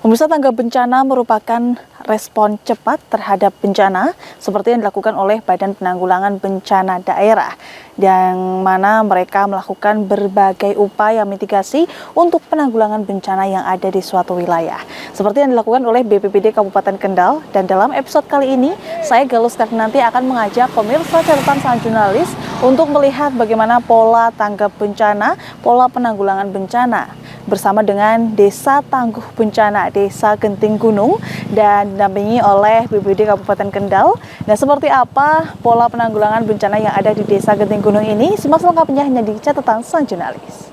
Pemirsa, tanggap bencana merupakan respon cepat terhadap bencana seperti yang dilakukan oleh Badan Penanggulangan Bencana Daerah, yang mana mereka melakukan berbagai upaya mitigasi untuk penanggulangan bencana yang ada di suatu wilayah. Seperti yang dilakukan oleh BPBD Kabupaten Kendal, dan dalam episode kali ini saya Galus nanti akan mengajak pemirsa catatan sang jurnalis untuk melihat bagaimana pola tanggap bencana, pola penanggulangan bencana bersama dengan Desa Tangguh Bencana, Desa Genting Gunung, dan didampingi oleh BPBD Kabupaten Kendal. Dan seperti apa pola penanggulangan bencana yang ada di Desa Genting Gunung ini, simak selengkapnya hanya di catatan sang jurnalis.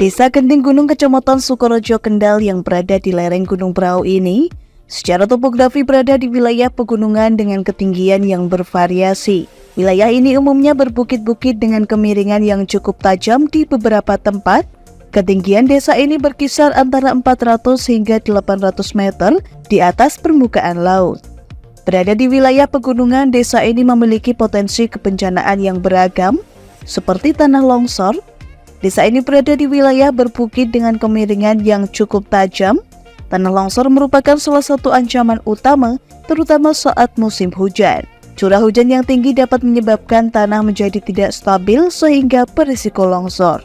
Desa Genting Gunung, Kecamatan Sukorejo, Kendal yang berada di lereng Gunung Prau ini secara topografi berada di wilayah pegunungan dengan ketinggian yang bervariasi. Wilayah ini umumnya berbukit-bukit dengan kemiringan yang cukup tajam di beberapa tempat. Ketinggian desa ini berkisar antara 400 hingga 800 meter di atas permukaan laut. Berada di wilayah pegunungan, desa ini memiliki potensi kebencanaan yang beragam seperti tanah longsor. Desa ini berada di wilayah berbukit dengan kemiringan yang cukup tajam. Tanah longsor merupakan salah satu ancaman utama, terutama saat musim hujan. Curah hujan yang tinggi dapat menyebabkan tanah menjadi tidak stabil sehingga berisiko longsor.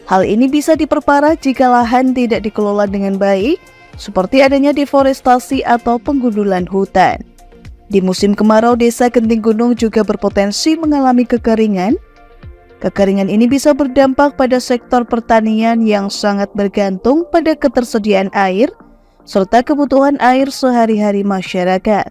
Hal ini bisa diperparah jika lahan tidak dikelola dengan baik, seperti adanya deforestasi atau penggundulan hutan. Di musim kemarau, Desa Genting Gunung juga berpotensi mengalami kekeringan. Kekeringan ini bisa berdampak pada sektor pertanian yang sangat bergantung pada ketersediaan air serta kebutuhan air sehari-hari masyarakat.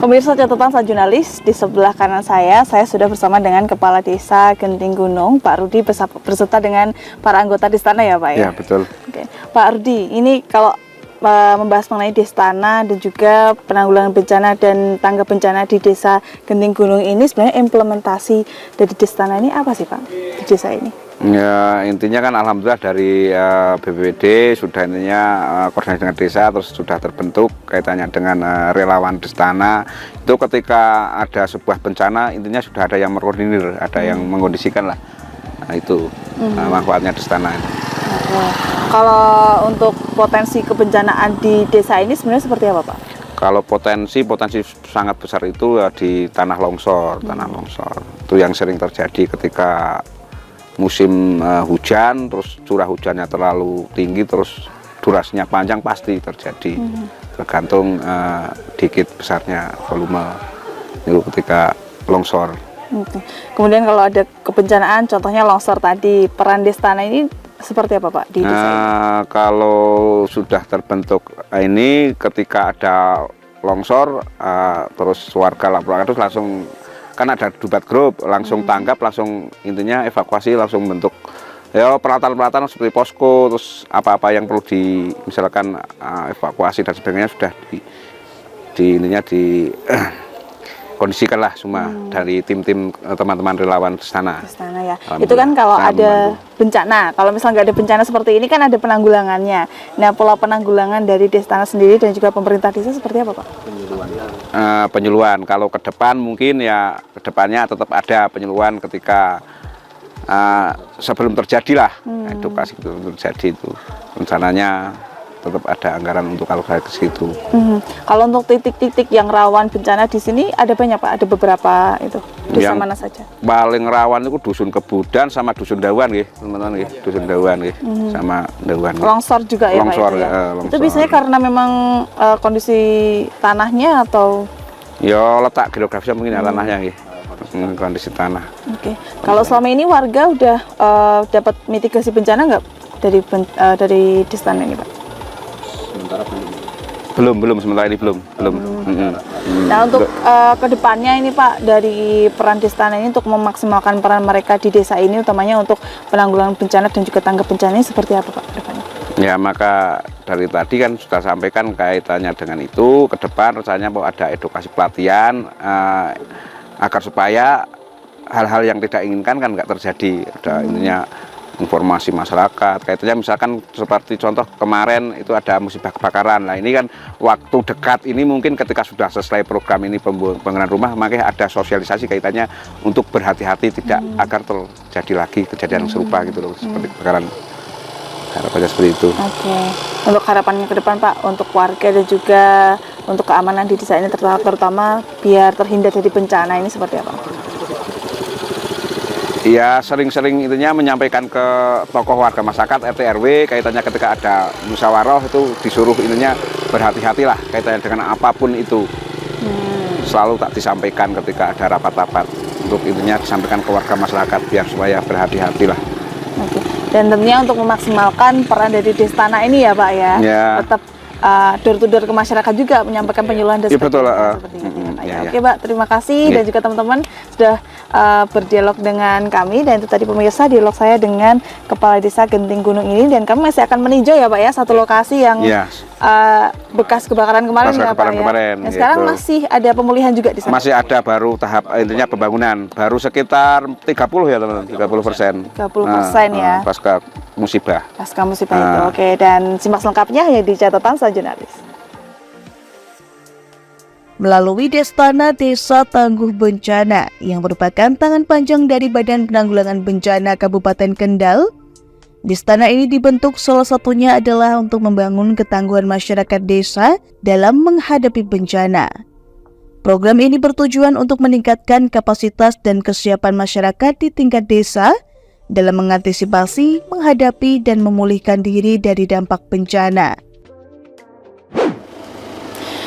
Pemirsa catatan sang jurnalis, di sebelah kanan saya sudah bersama dengan Kepala Desa Genting Gunung, Pak Rudi, berserta dengan para anggota Destana ya Pak ya? Ya, betul. Oke. Pak Rudi, ini kalau membahas mengenai Destana dan juga penanggulangan bencana dan tanggap bencana di Desa Genting Gunung ini, sebenarnya implementasi dari Destana ini apa sih Pak di desa ini? Ya, intinya kan alhamdulillah dari BPBD sudah intinya koordinasi dengan desa terus sudah terbentuk kaitannya dengan relawan Destana. Itu ketika ada sebuah bencana intinya sudah ada yang mengkoordinir, ada yang mengkondisikan lah. Nah, itu manfaatnya Destana. Kalau untuk potensi kebencanaan di desa ini sebenarnya seperti apa Pak? Kalau potensi sangat besar itu ya di tanah longsor, itu yang sering terjadi ketika musim hujan, terus curah hujannya terlalu tinggi, terus durasinya panjang pasti terjadi, tergantung dikit besarnya volume itu ketika longsor. Kemudian kalau ada kebencanaan, contohnya longsor tadi, peran Destana ini seperti apa Pak di desa ini? Kalau sudah terbentuk ini, ketika ada longsor, terus warga laporan terus langsung, kan ada dubat grup, langsung tanggap, langsung intinya evakuasi, langsung bentuk ya peralatan-peralatan seperti posko, terus apa-apa yang perlu misalkan evakuasi dan sebagainya sudah intinya kondisikan lah semua dari tim-tim teman-teman relawan Destana. Ya. Itu kan kalau ada bencana, kalau misalnya nggak ada bencana seperti ini kan ada penanggulangannya. Nah, pola penanggulangan dari Destana sendiri dan juga pemerintah desa seperti apa Pak? Penyuluhan. Kalau ke depan mungkin ya ke depannya tetap ada penyuluhan ketika sebelum terjadi lah, edukasi sebelum terjadi itu rencananya tetap ada anggaran untuk alokasi ke situ. Kalau untuk titik-titik yang rawan bencana di sini ada banyak Pak, ada beberapa itu. Desa yang mana saja? Paling rawan itu Dusun Kebudan sama Dusun Dawan teman-teman Dusun Dawan sama Dawan. Longsor juga ya longsor, Pak? Longsor. Itu biasanya karena memang kondisi tanahnya atau? Ya letak geografisnya mungkin tanahnya kondisi tanah. Kalau selama ini warga udah dapat mitigasi bencana nggak dari Destana ini Pak? Belum sementara ini belum. Nah, untuk kedepannya ini Pak, dari peran Destana ini untuk memaksimalkan peran mereka di desa ini, utamanya untuk penanggulangan bencana dan juga tanggap bencana ini seperti apa Pak kedepannya? Ya, maka dari tadi kan sudah sampaikan kaitannya dengan itu. Ke depan rencananya mau ada edukasi pelatihan agar supaya hal-hal yang tidak inginkan kan nggak terjadi. Ada intinya informasi masyarakat kaitannya misalkan seperti contoh kemarin itu ada musibah kebakaran. Nah ini kan waktu dekat ini mungkin ketika sudah selesai program ini pembangunan rumah, makanya ada sosialisasi kaitannya untuk berhati-hati tidak agar terjadi lagi kejadian serupa gitu loh, seperti kebakaran. Harapannya seperti itu. Oke. Untuk harapannya ke depan Pak, untuk warga dan juga untuk keamanan di desa ini terutama biar terhindar dari bencana ini seperti apa? Ya sering-sering itunya menyampaikan ke tokoh warga masyarakat RT RW kaitannya ketika ada musyawarah itu disuruh ininya berhati-hatilah kaitannya dengan apapun itu. Selalu tak disampaikan ketika ada rapat-rapat untuk itunya disampaikan ke warga masyarakat biar supaya berhati-hatilah. Oke. Dan tentunya untuk memaksimalkan peran dari Destana ini ya Pak ya, tetap door to door ke masyarakat juga menyampaikan penyuluhan dan seperti itu. Oke Pak, terima kasih dan juga teman-teman sudah berdialog dengan kami, dan itu tadi pemirsa dialog saya dengan Kepala Desa Genting Gunung ini, dan kami masih akan meninjau ya Pak ya satu lokasi yang bekas kebakaran kemarin ya Pak ya. Dan sekarang masih ada pemulihan juga di sana. Masih ada, baru tahap intinya pembangunan baru sekitar 30 ya teman-teman, 30%. 30% ya. Pasca musibah. Pasca musibah itu. Oke, dan simak lengkapnya hanya di catatan Jurnalis. Melalui Destana Desa Tangguh Bencana yang merupakan tangan panjang dari Badan Penanggulangan Bencana Kabupaten Kendal, Destana ini dibentuk salah satunya adalah untuk membangun ketangguhan masyarakat desa dalam menghadapi bencana. Program ini bertujuan untuk meningkatkan kapasitas dan kesiapan masyarakat di tingkat desa dalam mengantisipasi, menghadapi, dan memulihkan diri dari dampak bencana.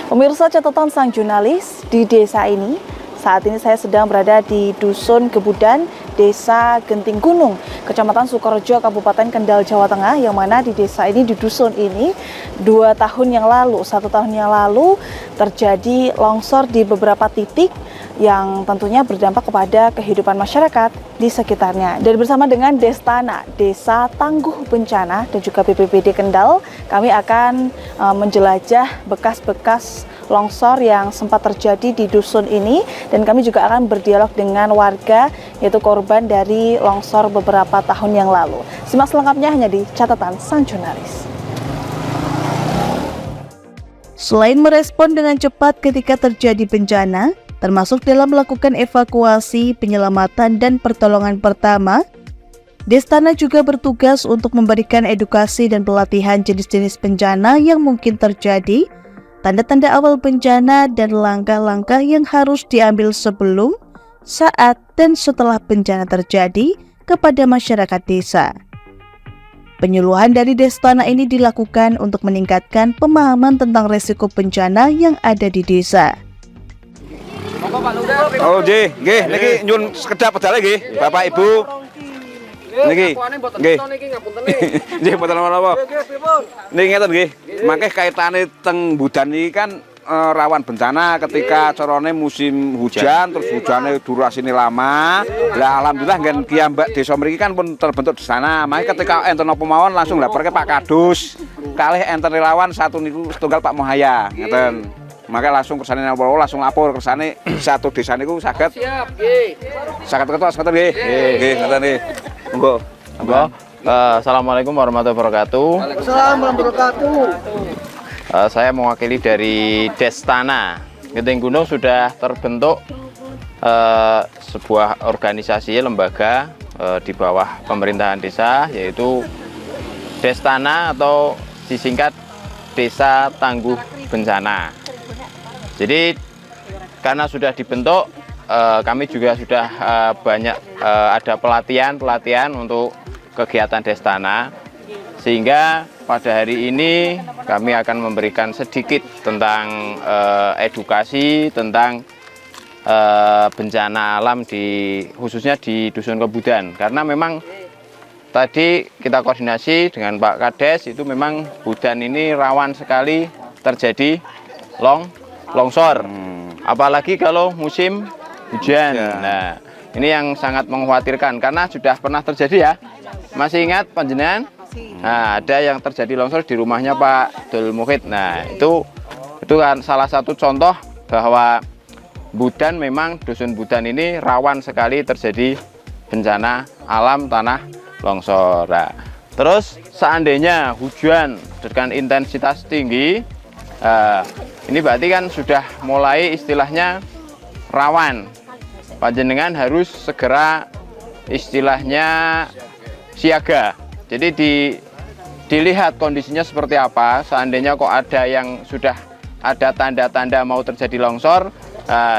Pemirsa catatan sang jurnalis, di desa ini, saat ini saya sedang berada di Dusun Gebudan, Desa Genting Gunung, Kecamatan Sukorejo, Kabupaten Kendal, Jawa Tengah, yang mana di desa ini, di dusun ini, 1 tahun yang lalu terjadi longsor di beberapa titik yang tentunya berdampak kepada kehidupan masyarakat di sekitarnya. Dan bersama dengan Destana, Desa Tangguh Bencana, dan juga BPBD Kendal, kami akan menjelajah bekas-bekas longsor yang sempat terjadi di dusun ini, dan kami juga akan berdialog dengan warga yaitu korban dari longsor beberapa tahun yang lalu. Simak selengkapnya hanya di catatan sang jurnalis. Selain merespon dengan cepat ketika terjadi bencana, termasuk dalam melakukan evakuasi, penyelamatan, dan pertolongan pertama, Destana juga bertugas untuk memberikan edukasi dan pelatihan jenis-jenis bencana yang mungkin terjadi, tanda-tanda awal bencana, dan langkah-langkah yang harus diambil sebelum, saat, dan setelah bencana terjadi kepada masyarakat desa. Penyuluhan dari Destana ini dilakukan untuk meningkatkan pemahaman tentang resiko bencana yang ada di desa. Oh nggih, niki nyun sekedap pedale nggih, Bapak Ibu. Niki. Nggih. Nggih, mboten napa-napa. Niki ngeten nggih. Mangke kaitane teng Budan iki kan rawan bencana ketika carane musim hujan, terus hujannya durasine lama. Lah alhamdulillah nggen kiambak desa mriki kan pun terbentuk di sana. Mangke ketika enten apa mawon langsung laporke Pak Kadus. Kalih enten relawan satu niku setunggal Pak Mohaya, ngeten. Maka langsung kersane langsung lapor kersane satu desa niku saged. Siap, nggih. Saged ketos ngoten nggih. Nggih, ngoten nggih. Monggo. Monggo. Assalamualaikum warahmatullahi wabarakatuh. Waalaikumsalam warahmatullahi wabarakatuh. Saya mewakili dari Destana. Genting Gunung sudah terbentuk sebuah organisasi lembaga di bawah pemerintahan desa, yaitu Destana atau disingkat Desa Tangguh Bencana. Jadi karena sudah dibentuk, kami juga sudah banyak ada pelatihan untuk kegiatan Destana, sehingga pada hari ini kami akan memberikan sedikit tentang edukasi tentang bencana alam khususnya di Dusun Gebudan, karena memang tadi kita koordinasi dengan Pak Kades, itu memang Budan ini rawan sekali terjadi longsor, apalagi kalau musim hujan. Nah, ini yang sangat mengkhawatirkan karena sudah pernah terjadi ya. Masih ingat panjenengan Nah, ada yang terjadi longsor di rumahnya Pak Dul Muhid. Nah, itu kan salah satu contoh bahwa Budan, memang dusun Budan ini rawan sekali terjadi bencana alam tanah longsor. Nah, terus seandainya hujan dengan intensitas tinggi, ini berarti kan sudah mulai istilahnya rawan. Panjenengan harus segera istilahnya siaga. Jadi dilihat kondisinya seperti apa. Seandainya kok ada yang sudah ada tanda-tanda mau terjadi longsor,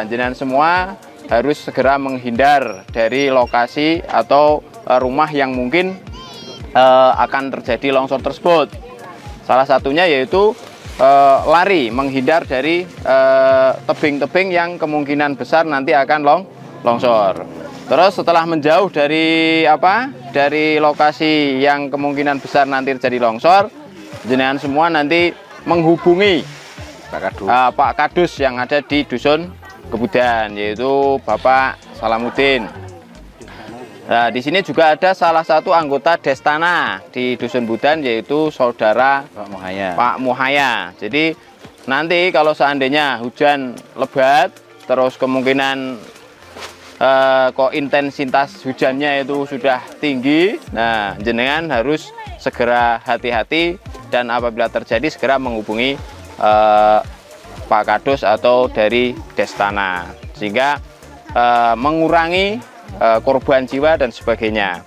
jenengan semua harus segera menghindar dari lokasi atau rumah yang mungkin akan terjadi longsor tersebut. Salah satunya yaitu lari, menghindar dari tebing-tebing yang kemungkinan besar nanti akan longsor. Terus setelah menjauh dari dari lokasi yang kemungkinan besar nanti terjadi longsor, jenengan semua nanti menghubungi Pak Kadus yang ada di dusun Kebudan, yaitu Bapak Salamuddin. Nah, di sini juga ada salah satu anggota Destana di dusun Budan, yaitu saudara Pak Muhaya. Jadi nanti kalau seandainya hujan lebat, terus kemungkinan kok intensitas hujannya itu sudah tinggi, nah jenengan harus segera hati-hati dan apabila terjadi segera menghubungi Pak Kadus atau dari Destana, sehingga mengurangi korban jiwa dan sebagainya.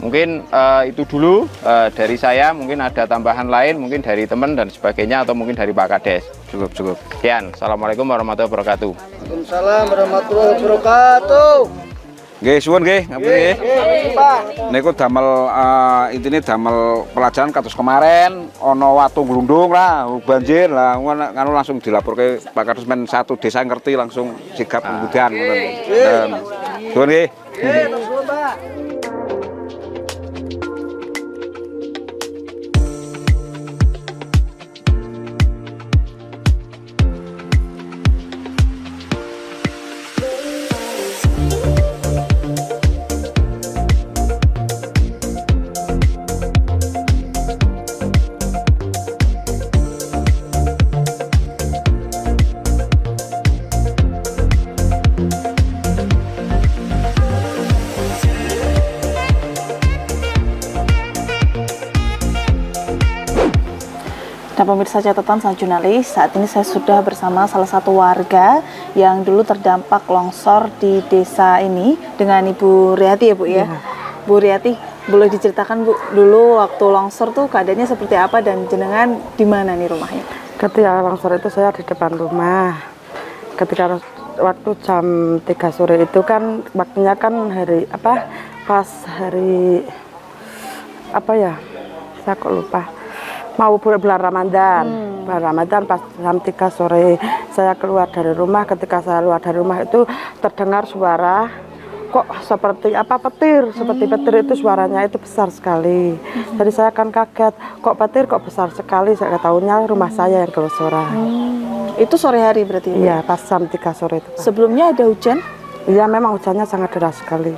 Mungkin itu dulu dari saya. Mungkin ada tambahan lain, mungkin dari teman dan sebagainya, atau mungkin dari Pak Kades. Cukup. Sekian. Assalamualaikum warahmatullahi wabarakatuh. Waalaikumsalam warahmatullahi wabarakatuh. Nggih, suwun nggih, ngapun nggih. Niku damel intine damel pelajaran kados kemarin ana watu glundung lah, banjir lah, ngono langsung dilaporke Pak Kadus men satu desa ngerti langsung sigap Budan ngoten. Suwun nggih. Nah, pemirsa catatan sang jurnalis, saat ini saya sudah bersama salah satu warga yang dulu terdampak longsor di desa ini dengan Ibu Riyati ya Bu ya. Bu Riyati, boleh diceritakan Bu, dulu waktu longsor tuh keadaannya seperti apa dan jenengan di mana nih rumahnya? Ketika longsor itu saya di depan rumah. Ketika waktu jam 3 sore itu kan waktunya kan pas hari saya kok lupa. Mau bulan Ramadan. Bulan Ramadan pas jam 3 sore saya keluar dari rumah. Ketika saya keluar dari rumah itu terdengar suara kok seperti petir, seperti petir itu suaranya itu besar sekali. Jadi saya kan kaget, kok petir kok besar sekali. Saya tahunya rumah saya yang kelongsoran. Itu sore hari berarti? Iya, pas jam 3 sore itu. Sebelumnya ada hujan? Iya, memang hujannya sangat deras sekali.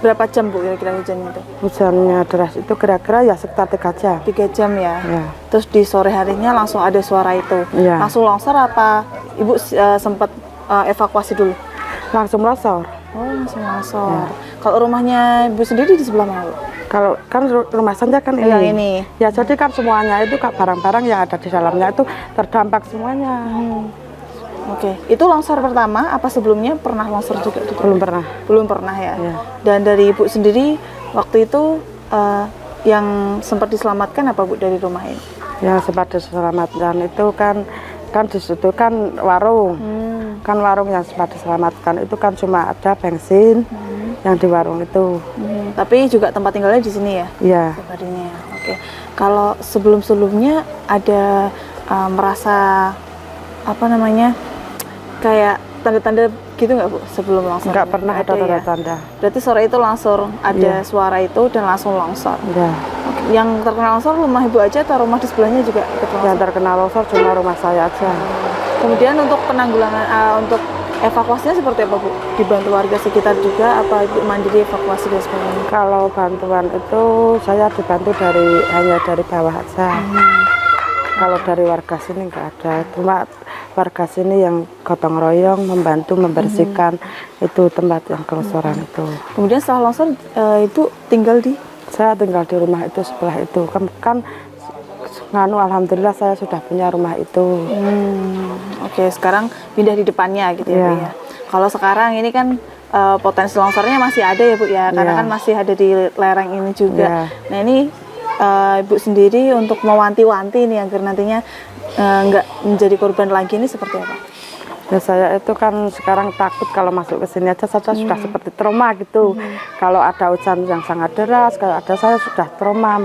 Berapa jam Bu kira-kira hujannya itu? Hujannya deras itu kira-kira ya sekitar 3 jam. 3 jam ya? Ya. Terus di sore harinya langsung ada suara itu? Ya. Langsung longsor apa Ibu sempat evakuasi dulu? Langsung longsor. Oh, langsung longsor. Ya. Kalau rumahnya Ibu sendiri di sebelah mana Bu? Kalau kan rumah saya kan ini. Yang ini? Ya, jadi kan semuanya itu barang-barang yang ada di dalamnya itu terdampak semuanya. Oke, itu longsor pertama apa sebelumnya pernah longsor juga? Belum pernah. Belum pernah ya? Ya. Dan dari Ibu sendiri waktu itu yang sempat diselamatkan apa Bu dari rumah ini? Yang sempat diselamatkan itu kan di situ kan warung. Kan warung yang sempat diselamatkan itu kan cuma ada bensin yang di warung itu. Tapi juga tempat tinggalnya di sini ya? Iya. Pribadinya. Oke. Kalau sebelum-sebelumnya ada merasa kayak tanda-tanda gitu nggak Bu sebelum longsor? Nggak pernah ada tanda-tanda. Ya? Berarti sore itu langsung ada suara itu dan langsung longsor? Iya. Yang terkena longsor rumah Ibu aja atau rumah di sebelahnya juga ikut longsor? Yang terkena longsor cuma rumah saya aja. Kemudian untuk penanggulangan, untuk Evakuasinya seperti apa Bu? Dibantu warga sekitar juga apa Ibu mandiri evakuasi dan sebagainya? Kalau bantuan itu saya dibantu hanya dari bawah aja. Kalau dari warga sini nggak ada, cuma warga sini yang gotong royong membantu membersihkan itu tempat yang kelongsoran itu. Kemudian setelah longsor Ibu tinggal di? Saya tinggal di rumah itu sebelah itu. Kan alhamdulillah saya sudah punya rumah itu. Oke, sekarang pindah di depannya gitu ya, Iya. Bu ya. Kalau sekarang ini kan potensi longsornya masih ada ya Bu ya, karena Iya. kan masih ada di lereng ini juga. Iya. Nah ini Ibu sendiri untuk mewanti-wanti nih agar nantinya nggak menjadi korban lagi ini seperti apa? Ya saya itu kan sekarang takut kalau masuk ke sini aja saya sudah seperti trauma gitu. Kalau ada hujan yang sangat deras, kalau ada saya sudah trauma.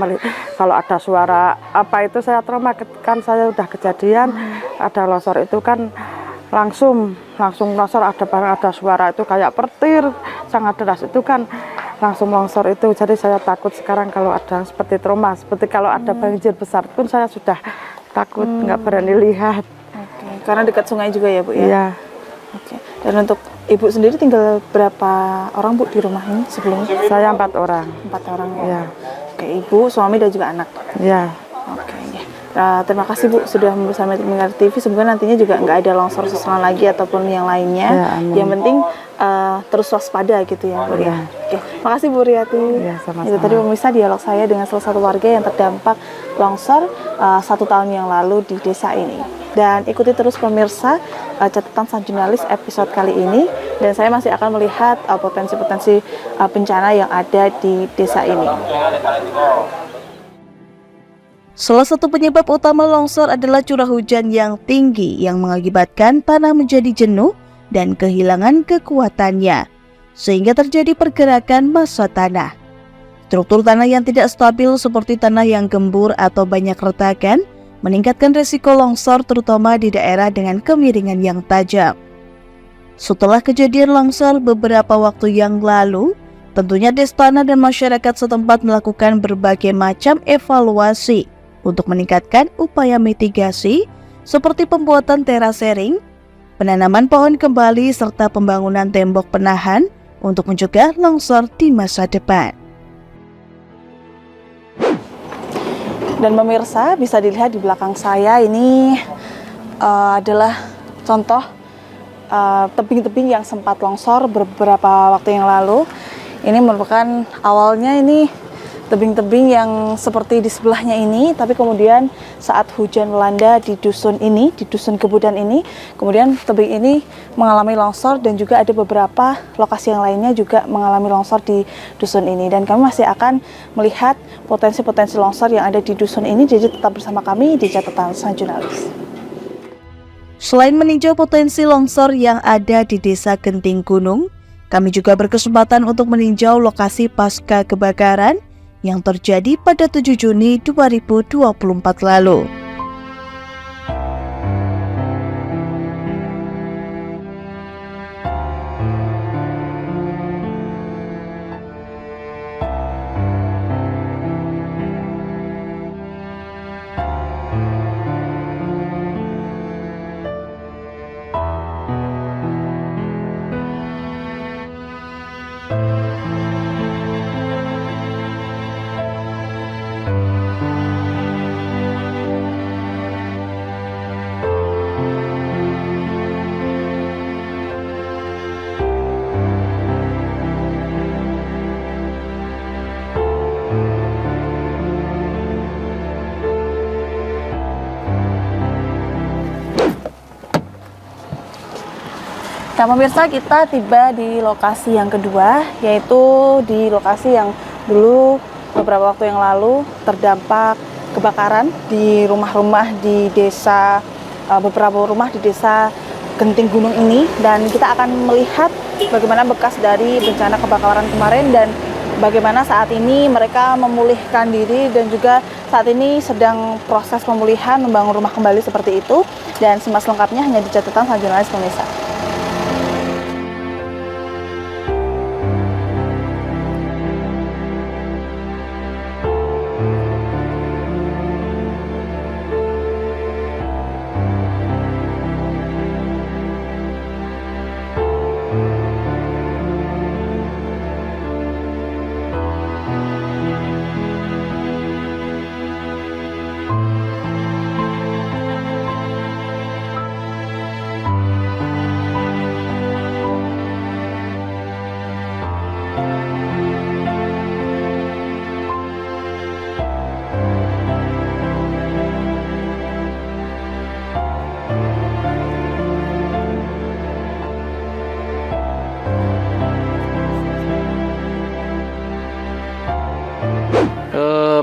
Kalau ada suara apa itu saya trauma. Kan saya udah kejadian ada longsor itu kan langsung longsor, ada suara itu kayak petir sangat deras itu kan langsung longsor itu. Jadi saya takut sekarang kalau ada seperti trauma, seperti kalau ada banjir besar pun saya sudah takut, nggak berani lihat. Oke, karena dekat sungai juga ya Bu ya? Iya. Oke, dan untuk Ibu sendiri tinggal berapa orang Bu di rumah ini sebelumnya? Saya 4 orang. 4 orang ya? Iya. Oke, Ibu, suami dan juga anak? Iya. Oke, ya. Terima kasih Bu sudah bersama Mengar TV. Semoga nantinya juga nggak ada longsor susulan lagi ataupun yang lainnya. Ya, amin. Yang penting terus waspada gitu ya Bu ya. Ya. Oke, makasih Bu Riyati. Ya, sama-sama. Itu tadi pemirsa dialog saya dengan salah satu warga yang terdampak longsor 1 tahun yang lalu di desa ini. Dan ikuti terus pemirsa catatan sang jurnalis episode kali ini. Dan saya masih akan melihat potensi-potensi bencana yang ada di desa ini. Salah satu penyebab utama longsor adalah curah hujan yang tinggi yang mengakibatkan tanah menjadi jenuh dan kehilangan kekuatannya, sehingga terjadi pergerakan massa tanah. Struktur tanah yang tidak stabil seperti tanah yang gembur atau banyak retakan meningkatkan risiko longsor terutama di daerah dengan kemiringan yang tajam. Setelah kejadian longsor beberapa waktu yang lalu, tentunya Destana dan masyarakat setempat melakukan berbagai macam evaluasi untuk meningkatkan upaya mitigasi seperti pembuatan terasering, penanaman pohon kembali serta pembangunan tembok penahan untuk mencegah longsor di masa depan. Dan pemirsa bisa dilihat di belakang saya ini adalah contoh tebing-tebing yang sempat longsor beberapa waktu yang lalu. Ini merupakan awalnya ini tebing-tebing yang seperti di sebelahnya ini, tapi kemudian saat hujan melanda di dusun ini, di dusun Kebudan ini, kemudian tebing ini mengalami longsor dan juga ada beberapa lokasi yang lainnya juga mengalami longsor di dusun ini. Dan kami masih akan melihat potensi-potensi longsor yang ada di dusun ini, jadi tetap bersama kami di catatan sang jurnalis. Selain meninjau potensi longsor yang ada di Desa Genting Gunung, kami juga berkesempatan untuk meninjau lokasi pasca kebakaran yang terjadi pada 7 Juni 2024 lalu. Nah pemirsa, kita tiba di lokasi yang kedua, yaitu di lokasi yang dulu beberapa waktu yang lalu terdampak kebakaran di rumah-rumah di desa, beberapa rumah di desa Genting Gunung ini. Dan kita akan melihat bagaimana bekas dari bencana kebakaran kemarin dan bagaimana saat ini mereka memulihkan diri dan juga saat ini sedang proses pemulihan, membangun rumah kembali seperti itu. Dan simak lengkapnya hanya di catatan sang jurnalis pemirsa.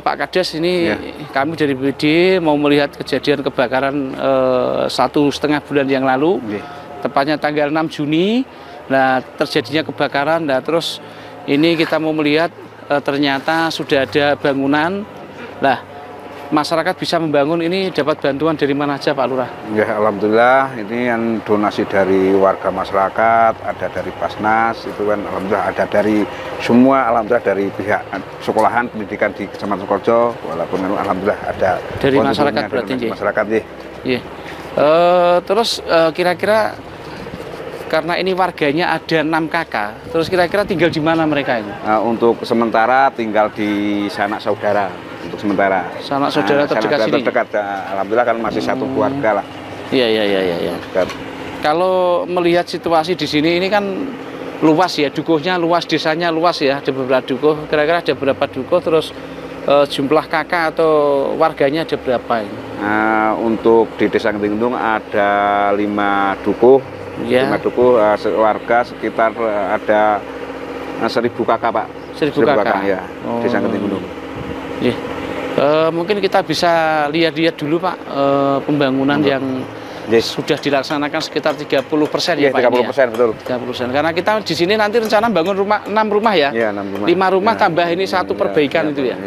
Pak Kades ini kami dari BPD mau melihat kejadian kebakaran 1,5 bulan yang lalu, tepatnya tanggal 6 Juni. Nah, terjadinya kebakaran. Nah, terus ini kita mau melihat ternyata sudah ada bangunan. Nah, masyarakat bisa membangun ini dapat bantuan dari mana aja Pak Lurah? Ya, alhamdulillah ini yang donasi dari warga masyarakat, ada dari Basnas, itu kan alhamdulillah ada dari semua, alhamdulillah dari pihak sekolahan pendidikan di Kecamatan Sukorejo, walaupun alhamdulillah ada dari masyarakat berarti dari masyarakat ya. Terus kira-kira karena ini warganya ada 6 kakak, terus kira-kira tinggal di mana mereka ini? Untuk sementara tinggal di sanak saudara. Untuk sementara sanak saudara terdekat sini. Alhamdulillah kan masih satu keluarga lah. Iya. Kalau melihat situasi di sini ini kan luas ya, dukuhnya luas, desanya luas ya, ada beberapa dukuh. Kira-kira ada berapa dukuh, terus jumlah kakak atau warganya ada berapa ini? Untuk di Desa Genting Gunung ada 5 dukuh. 5 dukuh, warga sekitar ada 1.000 kakak Pak. 1.000 kakak ya, Desa Genting Gunung. Yeah. Mungkin kita bisa lihat dulu Pak pembangunan yang sudah dilaksanakan sekitar 30% ya Pak. 30% ya? Betul. 30%. Karena kita di sini nanti rencana bangun 6 rumah ya. 6 rumah. 5 rumah tambah ini satu perbaikan itu ya.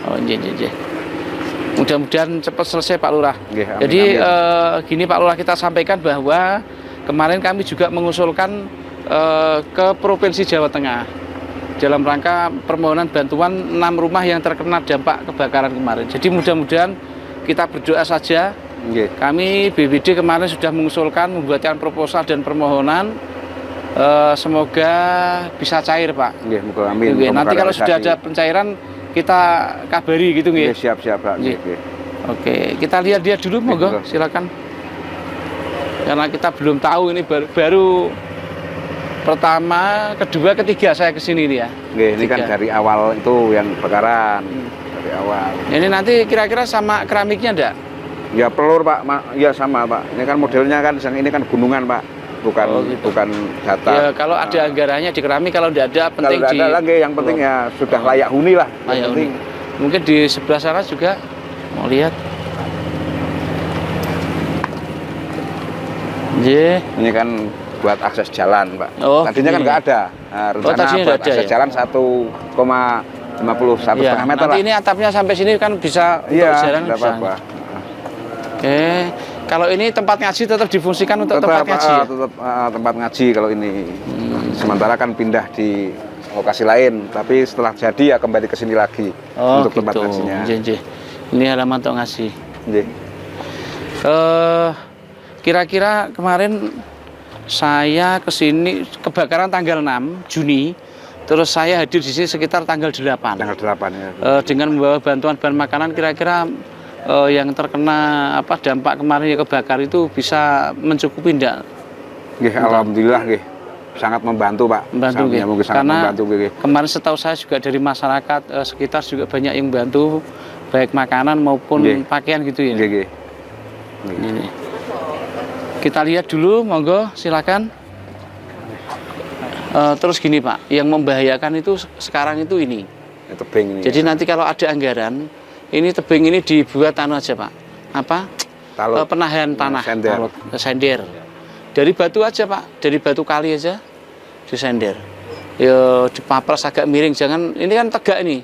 Oh iya. Mudah-mudahan cepat selesai Pak Lurah. Amin, Jadi amin. gini Pak Lurah, kita sampaikan bahwa kemarin kami juga mengusulkan ke Provinsi Jawa Tengah dalam rangka permohonan bantuan 6 rumah yang terkena dampak kebakaran kemarin. Jadi mudah-mudahan kita berdoa saja. Kami BPD kemarin sudah mengusulkan membuatkan proposal dan permohonan. Semoga bisa cair Pak. Amin. Nanti kalau sudah ada pencairan kita kabari gitu nggih. Siap Pak. Oke, kita lihat dulu monggo, silakan. Karena kita belum tahu ini baru pertama, kedua, ketiga saya kesini ini ya. Ini kan dari awal itu yang kebakaran, dari awal. Ini nanti kira-kira sama keramiknya enggak? Ya pelur Pak, ya sama Pak. Ini kan modelnya kan, ini kan gunungan Pak, bukan gitu. bukan datar. Ya kalau ada anggarannya di keramik, kalau enggak ada penting kalau ada lagi, yang penting ya sudah layak huni lah. Layak huni. Mungkin di sebelah sana juga mau lihat. Ini kan buat akses jalan Pak. Tadinya kan nggak ada. Rencana buat akses jalan 1,51,5 meter nanti lah. ini atapnya sampai sini kan bisa untuk jalan. Tidak apa-apa. Oke, kalau ini tempat ngaji tetap difungsikan untuk tempat ngaji ya? Tetap tempat ngaji kalau ini. Sementara kan pindah di lokasi lain, tapi setelah jadi ya kembali ke sini lagi untuk tempat ngajinya. Ini halaman untuk ngaji. Kira-kira kemarin saya kesini kebakaran tanggal 6 Juni, terus saya hadir di sini sekitar tanggal 8. Tanggal 8 ya. Dengan membawa bantuan bahan makanan, kira-kira yang terkena dampak kemarin yang kebakar itu bisa mencukupi enggak? Alhamdulillah sangat membantu Pak. Membantu karena kemarin setahu saya juga dari masyarakat sekitar juga banyak yang bantu, baik makanan maupun pakaian gitu ya. Ini. Kita lihat dulu, monggo silakan. Terus gini Pak, yang membahayakan itu sekarang itu ini. Tebing ini. Jadi nanti kalau ada anggaran, ini tebing ini dibuat aja Pak. Apa? Penahan tanah. Sender. Dari batu aja Pak, dari batu kali aja disender. Ya dipapras agak miring, jangan ini kan tegak nih.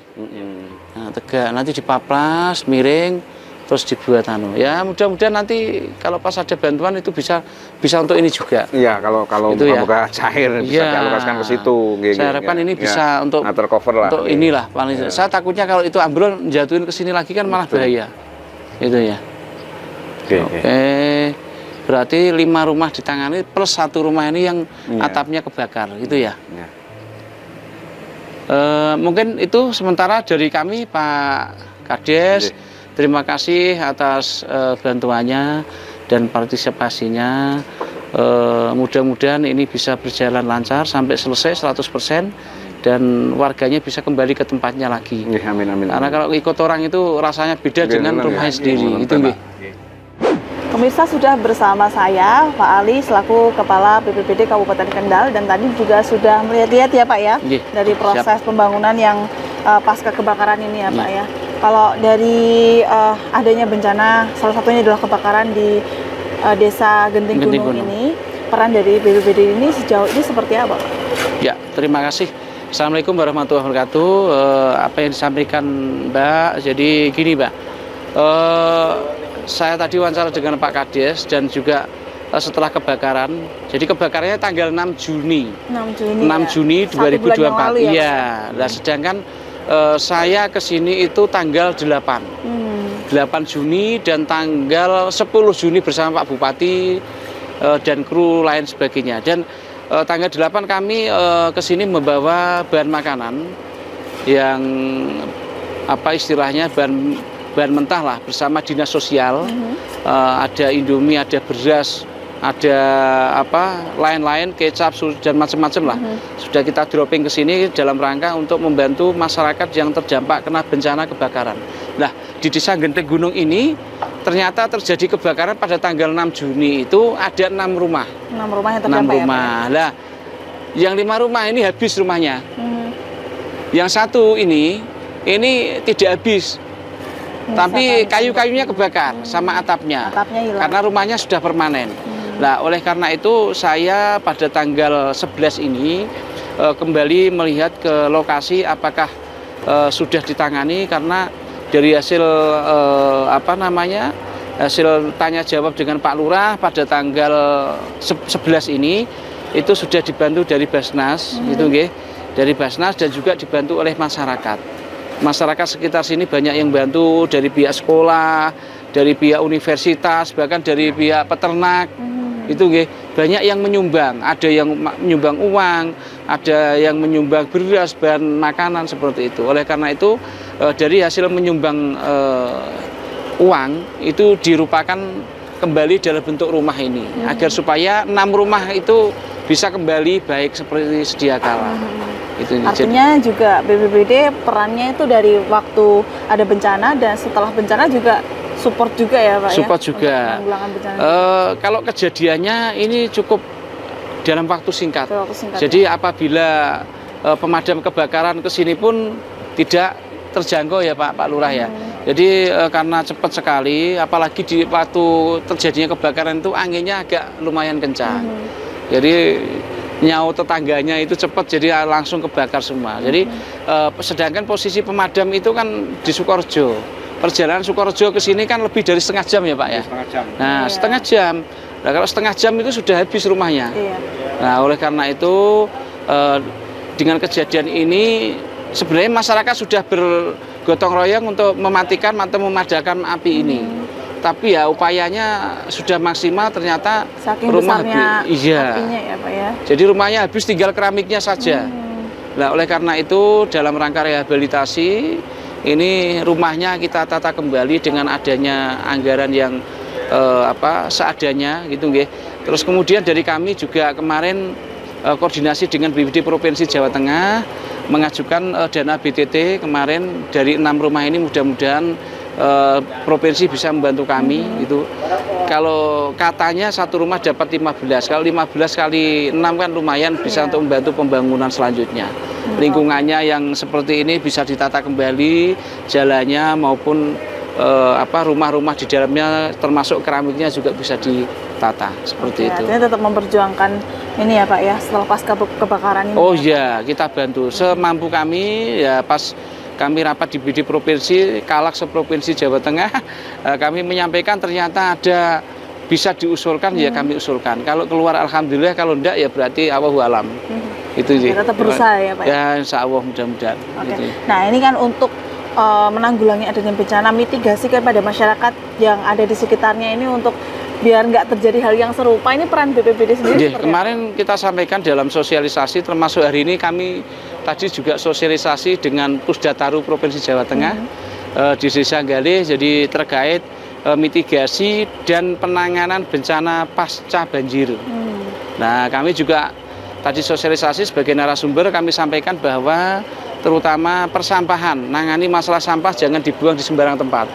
Nah, tegak, nanti dipapras miring. Terus dibuat ya mudah-mudahan nanti kalau pas ada bantuan itu bisa untuk ini juga. Iya, kalau itu moga cair bisa dialokasikan ke situ. Saya harapkan ini bisa untuk tercover lah. Untuk inilah paling. Saya takutnya kalau itu ambrol jatuhin ke sini lagi kan malah bahaya. Itu ya. Oke. Berarti 5 rumah ditangani plus 1 rumah ini yang atapnya kebakar, gitu ya. Mungkin itu sementara dari kami Pak Kades. Terima kasih atas bantuannya dan partisipasinya. Mudah-mudahan ini bisa berjalan lancar sampai selesai 100% dan warganya bisa kembali ke tempatnya lagi. Amin. Karena kalau ikut orang itu rasanya beda dengan rumahnya sendiri. Itu nggih. Pemirsa, sudah bersama saya Pak Ali selaku Kepala BPBD Kabupaten Kendal, dan tadi juga sudah melihat-lihat ya Pak ya dari proses pembangunan yang pasca kebakaran ini ya Pak ya. Kalau dari adanya bencana, salah satunya adalah kebakaran di Desa Genting Gunung ini, peran dari BPBD ini sejauh ini seperti apa, Pak? Ya, terima kasih. Assalamualaikum warahmatullahi wabarakatuh. Apa yang disampaikan Mbak, jadi gini Mbak, saya tadi wawancara dengan Pak Kades dan juga setelah kebakaran, jadi kebakarannya tanggal 6 Juni. 6 Juni 2024. Iya. Nah, sedangkan saya ke sini itu tanggal 8 Juni dan tanggal 10 Juni bersama Pak Bupati dan kru lain sebagainya. Dan tanggal 8 kami ke sini membawa bahan makanan yang apa istilahnya bahan mentah lah bersama dinas sosial. Ada Indomie, ada beras, ada apa lain-lain, kecap dan macam-macam lah. Sudah kita dropping ke sini dalam rangka untuk membantu masyarakat yang terdampak kena bencana kebakaran. Nah, di Desa Genting Gunung ini ternyata terjadi kebakaran pada tanggal 6 Juni itu ada 6 rumah. 6 rumah yang terdampak. 6 rumah. Nah, yang 5 rumah ini habis rumahnya. Yang satu ini tidak habis. Tapi kayu-kayunya kebakar sama atapnya. Atapnya hilang. Karena rumahnya sudah permanen. Nah, oleh karena itu saya pada tanggal 11 ini kembali melihat ke lokasi apakah sudah ditangani, karena dari hasil hasil tanya jawab dengan Pak Lurah pada tanggal 11 ini itu sudah dibantu dari Basnas, itu nggih, dari Basnas dan juga dibantu oleh masyarakat. Masyarakat sekitar sini banyak yang bantu, dari pihak sekolah, dari pihak universitas, bahkan dari pihak peternak. Itu nggih, banyak yang menyumbang, ada yang menyumbang uang, ada yang menyumbang beras, bahan makanan seperti itu. Oleh karena itu dari hasil menyumbang uang itu dirupakan kembali dalam bentuk rumah ini, agar supaya 6 rumah itu bisa kembali baik seperti sedia kala. Itu artinya juga BPBD perannya itu dari waktu ada bencana dan setelah bencana juga support juga ya Pak? Support juga. Kalau kejadiannya ini cukup dalam waktu singkat. Jadi apabila pemadam kebakaran ke sini pun tidak terjangkau ya Pak Lurah ya. Jadi karena cepat sekali, apalagi di waktu terjadinya kebakaran itu anginnya agak lumayan kencang. Jadi nyawa tetangganya itu cepat, jadi langsung kebakar semua. Jadi sedangkan posisi pemadam itu kan di Sukorejo. Perjalanan Sukorejo ke sini kan lebih dari setengah jam ya Pak ya. Setengah jam. Nah, setengah jam. Nah, kalau setengah jam itu sudah habis rumahnya. Nah, oleh karena itu dengan kejadian ini sebenarnya masyarakat sudah bergotong royong untuk mematikan atau memadamkan api ini. Tapi ya upayanya sudah maksimal, ternyata saking rumah besarnya iya. apinya ya Pak ya. Jadi rumahnya habis, tinggal keramiknya saja. Nah, oleh karena itu dalam rangka rehabilitasi ini rumahnya kita tata kembali dengan adanya anggaran yang seadanya gitu nggih. Terus kemudian dari kami juga kemarin koordinasi dengan BPD Provinsi Jawa Tengah mengajukan dana BTT kemarin dari 6 rumah ini, mudah-mudahan provinsi bisa membantu kami gitu. Kalau katanya satu rumah dapat 15, kalau 15 kali 6 kan lumayan bisa untuk membantu pembangunan selanjutnya. Lingkungannya yang seperti ini bisa ditata kembali, jalannya maupun rumah-rumah di dalamnya termasuk keramiknya juga bisa ditata seperti itu. Artinya tetap memperjuangkan ini ya Pak ya, setelah pasca kebakaran ini. Oh iya, kita bantu semampu kami ya. Pas kami rapat di BPD Provinsi Kalak seprovinsi Jawa Tengah, kami menyampaikan ternyata ada bisa diusulkan ya kami usulkan. Kalau keluar alhamdulillah, kalau enggak ya berarti Allahu alam. Itu sih. Tetap berusaha ya Pak. Ya insya Allah mudah-mudahan. Gitu. Nah ini kan untuk menanggulangi adanya bencana, mitigasi kepada masyarakat yang ada di sekitarnya ini untuk biar nggak terjadi hal yang serupa, ini peran BPBD sendiri. Kemarin kita sampaikan dalam sosialisasi, termasuk hari ini kami tadi juga sosialisasi dengan Pusdataru Provinsi Jawa Tengah di Desa Galih, jadi terkait mitigasi dan penanganan bencana pasca banjir. Nah, kami juga tadi sosialisasi sebagai narasumber, kami sampaikan bahwa terutama persampahan, nangani masalah sampah jangan dibuang di sembarang tempat.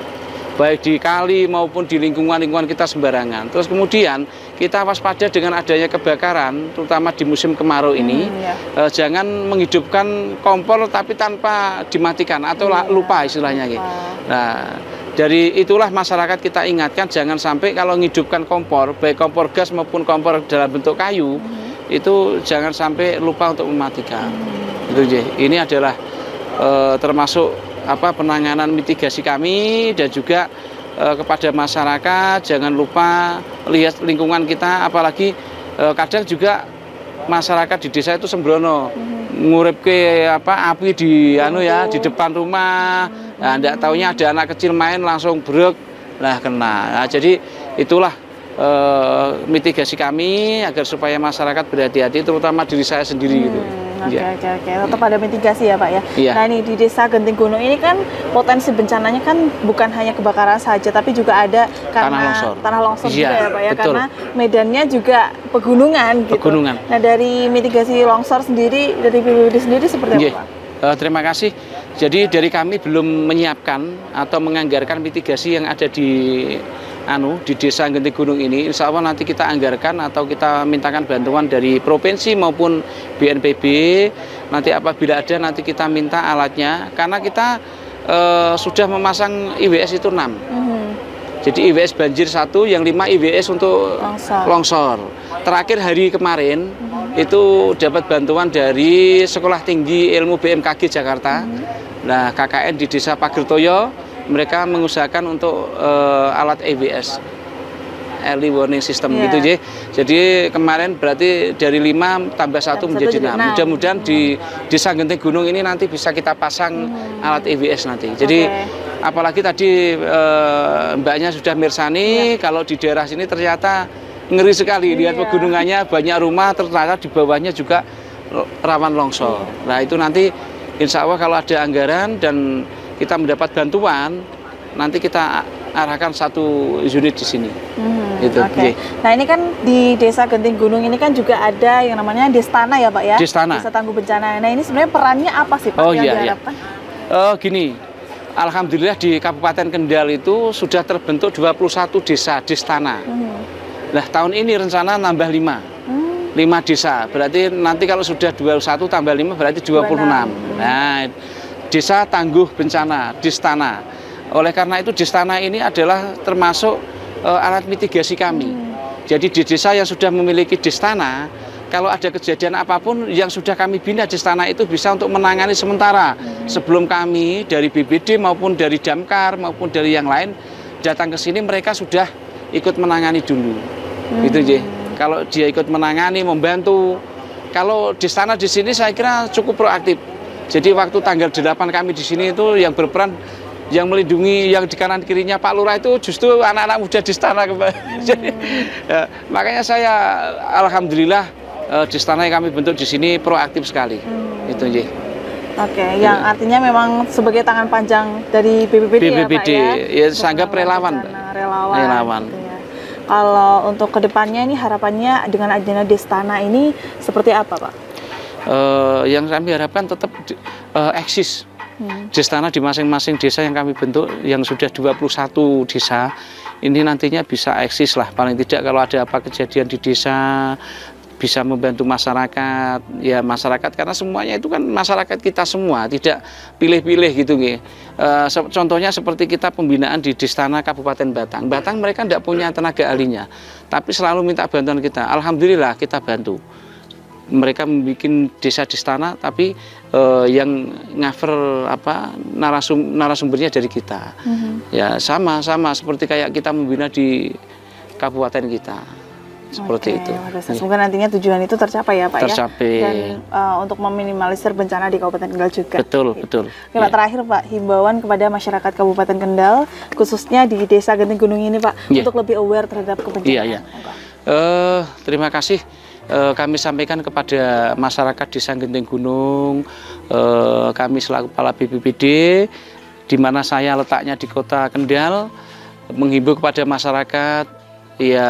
baik di kali maupun di lingkungan-lingkungan kita sembarangan. Terus kemudian kita waspada dengan adanya kebakaran, terutama di musim kemarau ini, jangan menghidupkan kompor tapi tanpa dimatikan atau lupa istilahnya gitu. Nah, dari itulah masyarakat kita ingatkan jangan sampai kalau menghidupkan kompor, baik kompor gas maupun kompor dalam bentuk kayu, itu jangan sampai lupa untuk mematikan. Itu ini adalah termasuk penanganan mitigasi kami, dan juga kepada masyarakat jangan lupa lihat lingkungan kita, apalagi kadang juga masyarakat di desa itu sembrono nguripke api di di depan rumah. Nah, ndak taunya ada anak kecil main langsung brek, lah kena. Nah, jadi itulah mitigasi kami agar supaya masyarakat berhati-hati, terutama diri saya sendiri gitu. Oke. Tetap ada mitigasi ya Pak ya. Iya. Nah ini di Desa Genting Gunung ini kan potensi bencananya kan bukan hanya kebakaran saja, tapi juga ada karena tanah longsor juga ya Pak ya, betul. karena medannya juga pegunungan gitu. Pegunungan. Nah dari mitigasi longsor sendiri dari BPBD sendiri seperti apa Pak? Terima kasih. Jadi dari kami belum menyiapkan atau menganggarkan mitigasi yang ada di Desa Genting Gunung ini. Insya Allah nanti kita anggarkan atau kita mintakan bantuan dari provinsi maupun BNPB. Nanti apabila ada nanti kita minta alatnya, karena kita sudah memasang IWS itu 6. Jadi IWS banjir 1, yang 5 IWS untuk longsor. Terakhir hari kemarin itu dapat bantuan dari Sekolah Tinggi Ilmu BMKG Jakarta. Nah, KKN di Desa Pagertoyo mereka mengusahakan untuk alat EWS, early warning system gitu ya. Jadi kemarin berarti dari 5 tambah 1 menjadi 6. Mudah-mudahan di Desa Genting Gunung ini nanti bisa kita pasang alat EWS nanti. Jadi apalagi tadi mbaknya sudah mirsani, kalau di daerah sini ternyata ngeri sekali lihat pegunungannya, banyak rumah ternyata di bawahnya juga rawan longsor. Nah itu nanti insya Allah kalau ada anggaran dan kita mendapat bantuan, nanti kita arahkan 1 unit di sini. Gitu. Nah ini kan di Desa Genting Gunung ini kan juga ada yang namanya Destana ya Pak ya? Destana. Desa Tangguh Bencana. Nah ini sebenarnya perannya apa sih Pak yang diharapkan? Gini, alhamdulillah di Kabupaten Kendal itu sudah terbentuk 21 desa Destana. Nah tahun ini rencana nambah 5 desa. Berarti nanti kalau sudah 21 tambah 5 berarti 26. Nah, Desa Tangguh Bencana, Destana. Oleh karena itu Destana ini adalah termasuk alat mitigasi kami. Jadi di desa yang sudah memiliki Destana, kalau ada kejadian apapun yang sudah kami bina Destana itu bisa untuk menangani sementara. Sebelum kami dari BPBD maupun dari Damkar maupun dari yang lain datang ke sini, mereka sudah ikut menangani dulu. Gitu ya. Kalau dia ikut menangani, membantu. Kalau Destana di sini saya kira cukup proaktif. Jadi waktu tanggal 8 kami di sini itu yang berperan, yang melindungi yang di kanan kirinya Pak Lurah itu justru anak-anak muda Destana. Jadi, makanya saya alhamdulillah Destana yang kami bentuk di sini proaktif sekali. Itu aja. Yang artinya memang sebagai tangan panjang dari BPBD ya Pak ya? Sanggap relawan. Relawan. Gitu ya. Kalau untuk kedepannya ini harapannya dengan adanya Destana ini seperti apa Pak? Yang kami harapkan tetap eksis Destana di masing-masing desa yang kami bentuk, yang sudah 21 desa ini nantinya bisa eksis lah, paling tidak kalau ada apa kejadian di desa bisa membantu masyarakat, ya masyarakat, karena semuanya itu kan masyarakat kita semua, tidak pilih-pilih gitu nih. Contohnya seperti kita pembinaan di Destana Kabupaten Batang. Batang mereka tidak punya tenaga ahlinya, tapi selalu minta bantuan kita. Alhamdulillah kita bantu. Mereka membuat desa Destana, tapi yang ngaver narasumbernya dari kita. Ya sama seperti kayak kita membina di kabupaten kita. Seperti itu. Semoga nantinya tujuan itu tercapai ya Pak tercapai. ya. Dan untuk meminimalisir bencana di Kabupaten Kendal juga. Betul. Pak, terakhir Pak, himbauan kepada masyarakat Kabupaten Kendal, khususnya di Desa Genting Gunung ini Pak, untuk lebih aware terhadap kebencanaan. Terima kasih. Kami sampaikan kepada masyarakat Desa Genting Gunung, kami selaku Kepala BPBD, di mana saya letaknya di Kota Kendal, menghimbau kepada masyarakat ya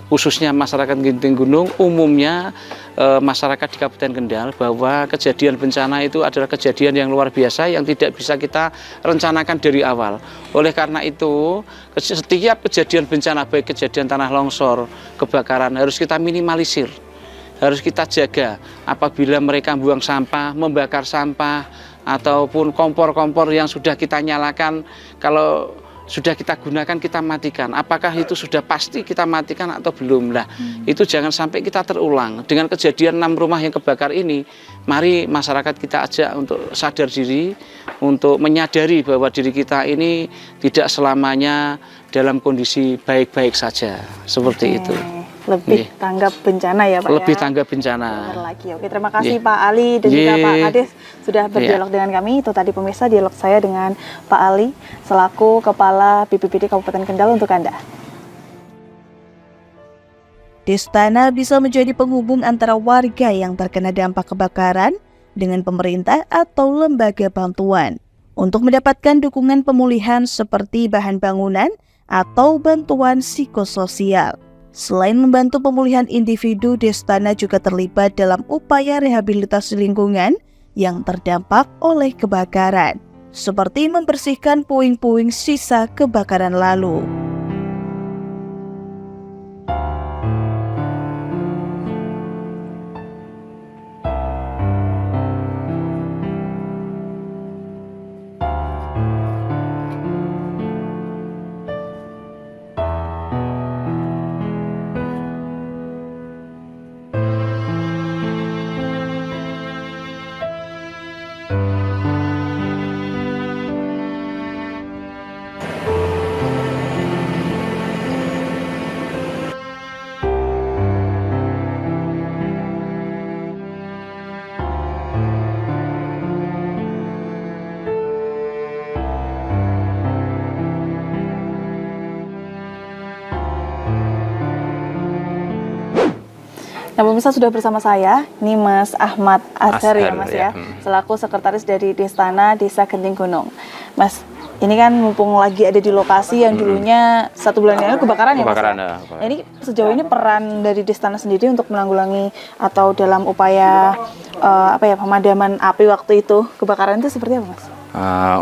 khususnya masyarakat Genting Gunung, umumnya masyarakat di Kabupaten Kendal, bahwa kejadian bencana itu adalah kejadian yang luar biasa yang tidak bisa kita rencanakan dari awal. Oleh karena itu, setiap kejadian bencana, baik kejadian tanah longsor, kebakaran, harus kita minimalisir, harus kita jaga. Apabila mereka buang sampah, membakar sampah, ataupun kompor-kompor yang sudah kita nyalakan, kalau sudah kita gunakan, kita matikan. Apakah itu sudah pasti kita matikan atau belum? Nah, itu jangan sampai kita terulang. Dengan kejadian 6 rumah yang kebakar ini, mari masyarakat kita ajak untuk sadar diri, untuk menyadari bahwa diri kita ini tidak selamanya dalam kondisi baik-baik saja. Seperti itu. Lebih tanggap bencana ya Pak? Lebih ya? tanggap bencana. Benar lagi. Oke, terima kasih Pak Ali dan juga Pak Kades sudah berdialog dengan kami. Itu tadi pemirsa dialog saya dengan Pak Ali selaku Kepala BPBD Kabupaten Kendal untuk Anda. Destana bisa menjadi penghubung antara warga yang terkena dampak kebakaran dengan pemerintah atau lembaga bantuan untuk mendapatkan dukungan pemulihan seperti bahan bangunan atau bantuan psikososial. Selain membantu pemulihan individu, Destana juga terlibat dalam upaya rehabilitasi lingkungan yang terdampak oleh kebakaran, seperti membersihkan puing-puing sisa kebakaran lalu. Nah, pemirsa sudah bersama saya, ini Mas Ahmad Azhar ya Mas ya, selaku sekretaris dari Destana Desa Genting Gunung. Mas, ini kan mumpung lagi ada di lokasi yang dulunya 1 bulan yang lalu kebakaran ya Mas? Kebakaran, Ya? ya. Nah, ini sejauh ini peran dari Destana sendiri untuk menanggulangi atau dalam upaya pemadaman api waktu itu, kebakaran itu seperti apa Mas?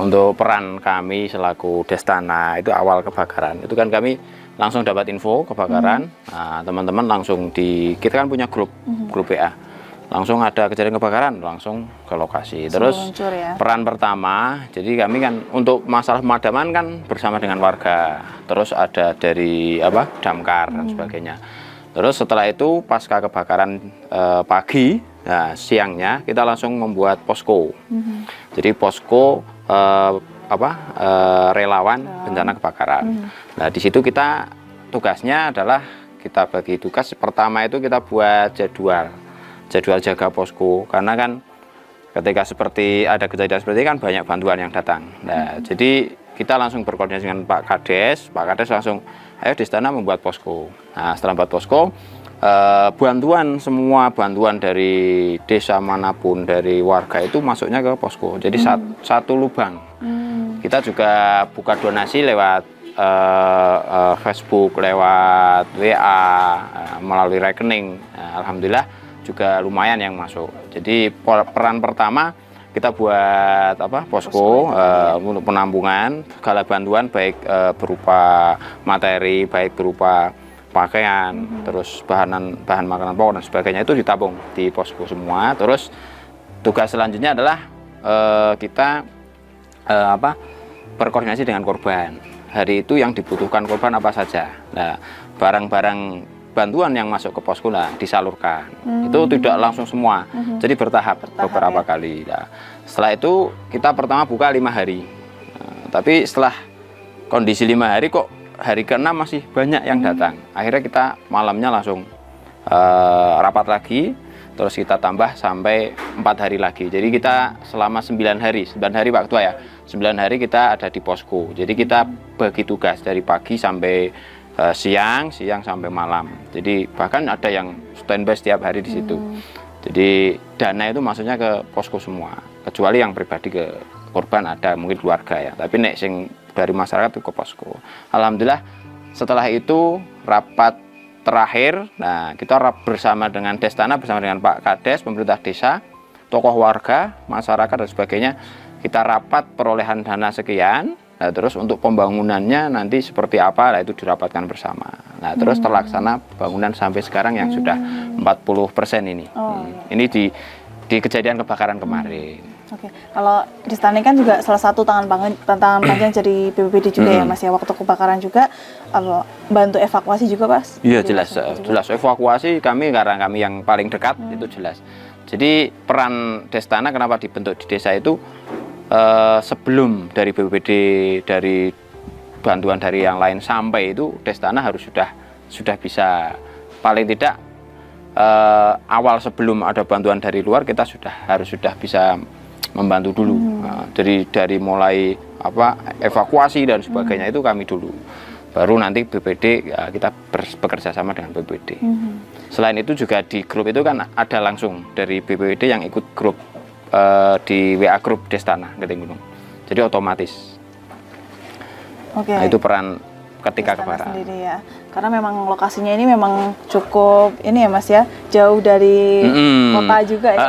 Untuk peran kami selaku Destana itu awal kebakaran, itu kan kami langsung dapat info kebakaran, teman-teman langsung kita kan punya grup WA, langsung ada kejadian kebakaran, langsung ke lokasi. Terus peran pertama, jadi kami kan untuk masalah pemadaman kan bersama dengan warga, terus ada dari damkar dan sebagainya. Terus setelah itu pasca kebakaran pagi, siangnya kita langsung membuat posko. Jadi posko relawan bencana kebakaran. Nah, di situ kita tugasnya adalah kita bagi tugas pertama itu kita buat jadwal jaga posko, karena kan ketika seperti ada kejadian seperti ini kan banyak bantuan yang datang. Nah, jadi kita langsung berkoordinasi dengan Pak Kades langsung, ayo Destana membuat posko. Nah, setelah membuat posko, semua bantuan dari desa manapun dari warga itu masuknya ke posko. Jadi satu lubang. Kita juga buka donasi lewat Facebook, lewat WA, melalui rekening. Alhamdulillah juga lumayan yang masuk. Jadi peran pertama kita buat posko untuk penampungan segala bantuan, baik berupa materi, baik berupa pakaian, terus bahan makanan pokok dan sebagainya itu ditabung di posko semua. Terus tugas selanjutnya adalah kita berkoordinasi dengan korban. Hari itu yang dibutuhkan korban apa saja. Nah, barang-barang bantuan yang masuk ke posko disalurkan. Itu tidak langsung semua. Jadi bertahap beberapa kali. Nah, setelah itu kita pertama buka 5 hari. Tapi setelah kondisi 5 hari kok hari ke-6 masih banyak yang datang. Akhirnya kita malamnya langsung rapat lagi. Terus kita tambah sampai 4 hari lagi. Jadi kita selama 9 hari Pak Ketua ya, 9 hari kita ada di posko. Jadi kita bagi tugas dari pagi sampai siang sampai malam. Jadi bahkan ada yang standby setiap hari di situ. Jadi dana itu maksudnya ke posko semua. Kecuali yang pribadi ke korban ada mungkin keluarga ya. Tapi nek sing dari masyarakat itu ke posko. Alhamdulillah setelah itu rapat terakhir. Nah, kita bersama dengan Destana, bersama dengan Pak Kades, pemerintah desa, tokoh warga, masyarakat dan sebagainya, kita rapat perolehan dana sekian. Nah, terus untuk pembangunannya nanti seperti apa, nah itu dirapatkan bersama. Nah, terus terlaksana bangunan sampai sekarang yang sudah 40% ini. Ini di kejadian kebakaran kemarin. Oke, kalau Destana kan juga salah satu tantangan panjang dari BPBD juga ya Mas ya, waktu kebakaran juga bantu evakuasi juga Mas? Iya jelas, jelas evakuasi karena kami yang paling dekat itu jelas. Jadi peran Destana kenapa dibentuk di desa itu sebelum dari BPBD, dari bantuan dari yang lain sampai itu Destana harus sudah bisa paling tidak awal sebelum ada bantuan dari luar kita harus sudah bisa membantu dulu. Dari mulai evakuasi dan sebagainya itu kami dulu. Baru nanti BPD kita bekerja sama dengan BPD. Selain itu juga di grup itu kan ada langsung dari BPD yang ikut grup di WA grup Destana Genting Gunung. Jadi otomatis. Nah, itu peran ketika kebakaran. Ya. Karena memang lokasinya ini memang cukup ini ya Mas ya, jauh dari kota juga ya.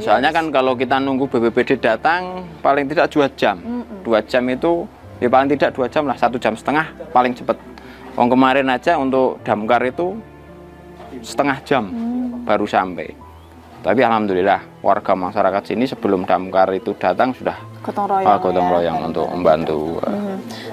Soalnya kan kalau kita nunggu BPBD datang paling tidak 2 jam. 2 jam itu ya paling tidak 2 jam lah, 1,5 jam paling cepat. Kemarin aja untuk damkar itu setengah jam baru sampai. Tapi alhamdulillah warga masyarakat sini sebelum damkar itu datang sudah gotong royong untuk membantu.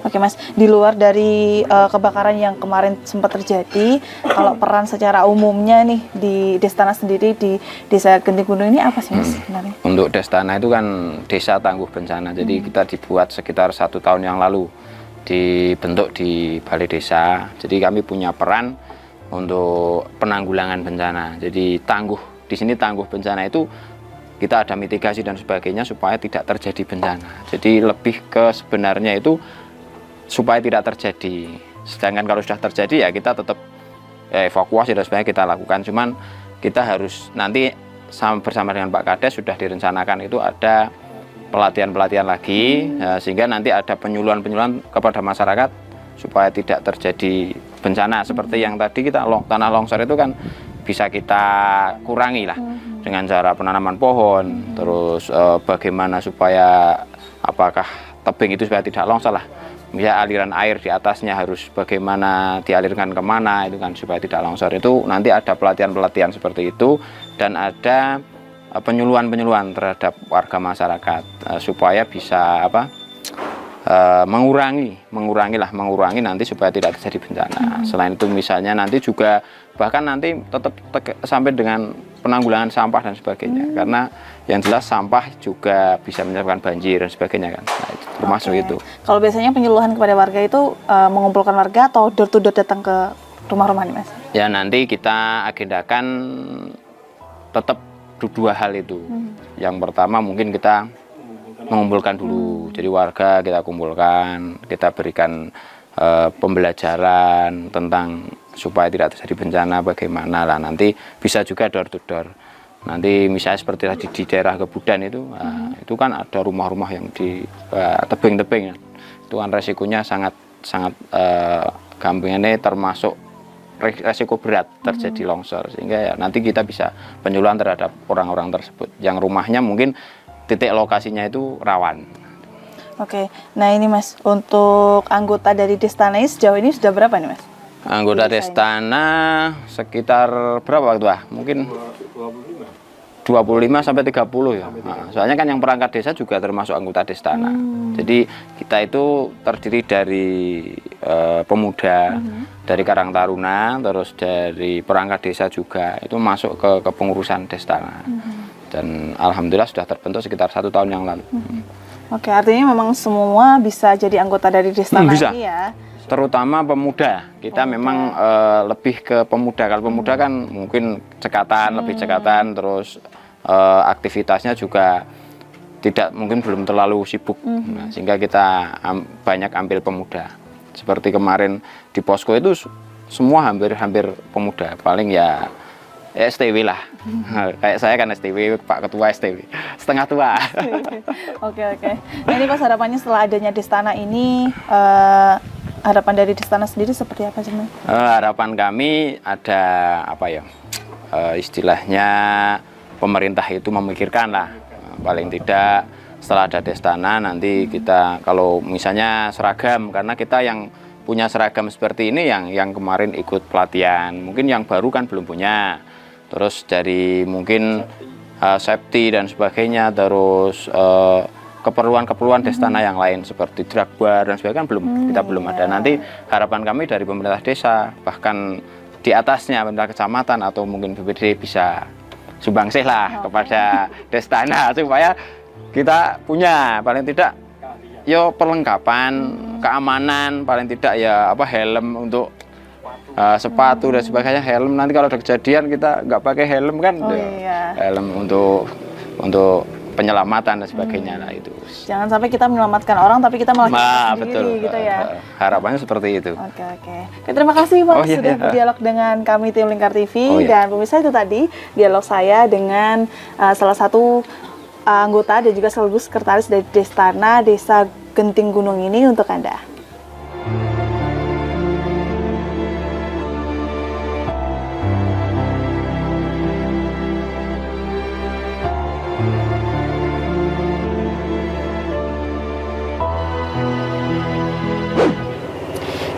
Oke Mas, di luar dari kebakaran yang kemarin sempat terjadi, kalau peran secara umumnya nih di Destana sendiri di Desa Genting Gunung ini apa sih Mas sebenarnya? Untuk Destana itu kan desa tangguh bencana, jadi kita dibuat sekitar 1 tahun yang lalu, dibentuk di Balai Desa. Jadi kami punya peran untuk penanggulangan bencana. Jadi di sini tangguh bencana itu kita ada mitigasi dan sebagainya supaya tidak terjadi bencana. Jadi lebih ke sebenarnya itu supaya tidak terjadi. Sedangkan kalau sudah terjadi ya kita tetap evakuasi dan sebagainya kita lakukan. Cuman kita harus nanti bersama dengan Pak Kades sudah direncanakan itu ada pelatihan-pelatihan lagi sehingga nanti ada penyuluhan-penyuluhan kepada masyarakat supaya tidak terjadi bencana seperti yang tadi kita tanah longsor itu kan bisa kita kurangi lah dengan cara penanaman pohon, terus bagaimana supaya apakah tebing itu supaya tidak longsor lah, misalnya aliran air di atasnya harus bagaimana dialirkan kemana itu kan supaya tidak longsor. Itu nanti ada pelatihan-pelatihan seperti itu dan ada penyuluhan-penyuluhan terhadap warga masyarakat supaya bisa mengurangi nanti supaya tidak terjadi bencana. Selain itu misalnya nanti juga bahkan nanti tetap sampai dengan penanggulangan sampah dan sebagainya, karena yang jelas sampah juga bisa menyebabkan banjir dan sebagainya kan. Nah, itu termasuk itu. Kalau biasanya penyuluhan kepada warga itu mengumpulkan warga atau door to door datang ke rumah-rumah nih Mas? Ya nanti kita agendakan tetap 2 hal itu. Yang pertama mungkin kita mengumpulkan dulu, jadi warga kita kumpulkan, kita berikan pembelajaran tentang supaya tidak terjadi bencana bagaimana lah. Nanti bisa juga door to door. Nanti misalnya seperti tadi di daerah Kebudan itu, itu kan ada rumah-rumah yang di tebing-tebing, itu kan resikonya sangat gampangnya termasuk resiko berat terjadi longsor, sehingga ya nanti kita bisa penyuluhan terhadap orang-orang tersebut yang rumahnya mungkin titik lokasinya itu rawan. Oke, nah ini Mas, untuk anggota dari Destana sejauh ini sudah berapa nih Mas? Anggota Destana sekitar berapa waktu mungkin 25 sampai 30 ya. Nah, soalnya kan yang perangkat desa juga termasuk anggota Destana. Jadi kita itu terdiri dari pemuda, dari Karang Taruna, terus dari perangkat desa juga itu masuk ke kepengurusan Destana. Dan alhamdulillah sudah terbentuk sekitar 1 tahun yang lalu. Oke, artinya memang semua bisa jadi anggota dari Destana ini ya? Terutama pemuda, kita memang lebih ke pemuda. Kalau pemuda kan mungkin cekatan, lebih cekatan, terus aktivitasnya juga mungkin belum terlalu sibuk, nah, sehingga kita banyak ambil pemuda. Seperti kemarin di posko itu semua hampir pemuda, paling ya STW lah. Kayak saya kan STW, Pak Ketua STW, setengah tua. Oke. Nah ini Mas, harapannya setelah adanya Destana ini harapan dari Destana sendiri seperti apa sih, Mas? Harapan kami ada apa ya, istilahnya pemerintah itu memikirkan lah, paling tidak setelah ada Destana nanti kita kalau misalnya seragam, karena kita yang punya seragam seperti ini yang kemarin ikut pelatihan, mungkin yang baru kan belum punya, terus dari mungkin safety dan sebagainya, terus keperluan-keperluan Destana yang lain seperti drag bar dan sebagainya kita belum ada. Nanti harapan kami dari pemerintah desa, bahkan di atasnya pemerintah kecamatan atau mungkin BPD bisa sumbangsih lah kepada Destana supaya kita punya paling tidak yo perlengkapan keamanan, paling tidak ya apa helm untuk sepatu dan sebagainya. Helm nanti kalau ada kejadian kita nggak pakai helm kan, helm untuk penyelamatan dan sebagainya lah itu. Jangan sampai kita menyelamatkan orang tapi kita malah sendiri gitu ya. Harapannya seperti itu. Oke. Terima kasih Pak sudah berdialog dengan kami tim Lingkar TV. Dan pemirsa, itu tadi dialog saya dengan salah satu anggota dan juga sekaligus sekretaris dari Destana Desa Genting Gunung ini untuk Anda.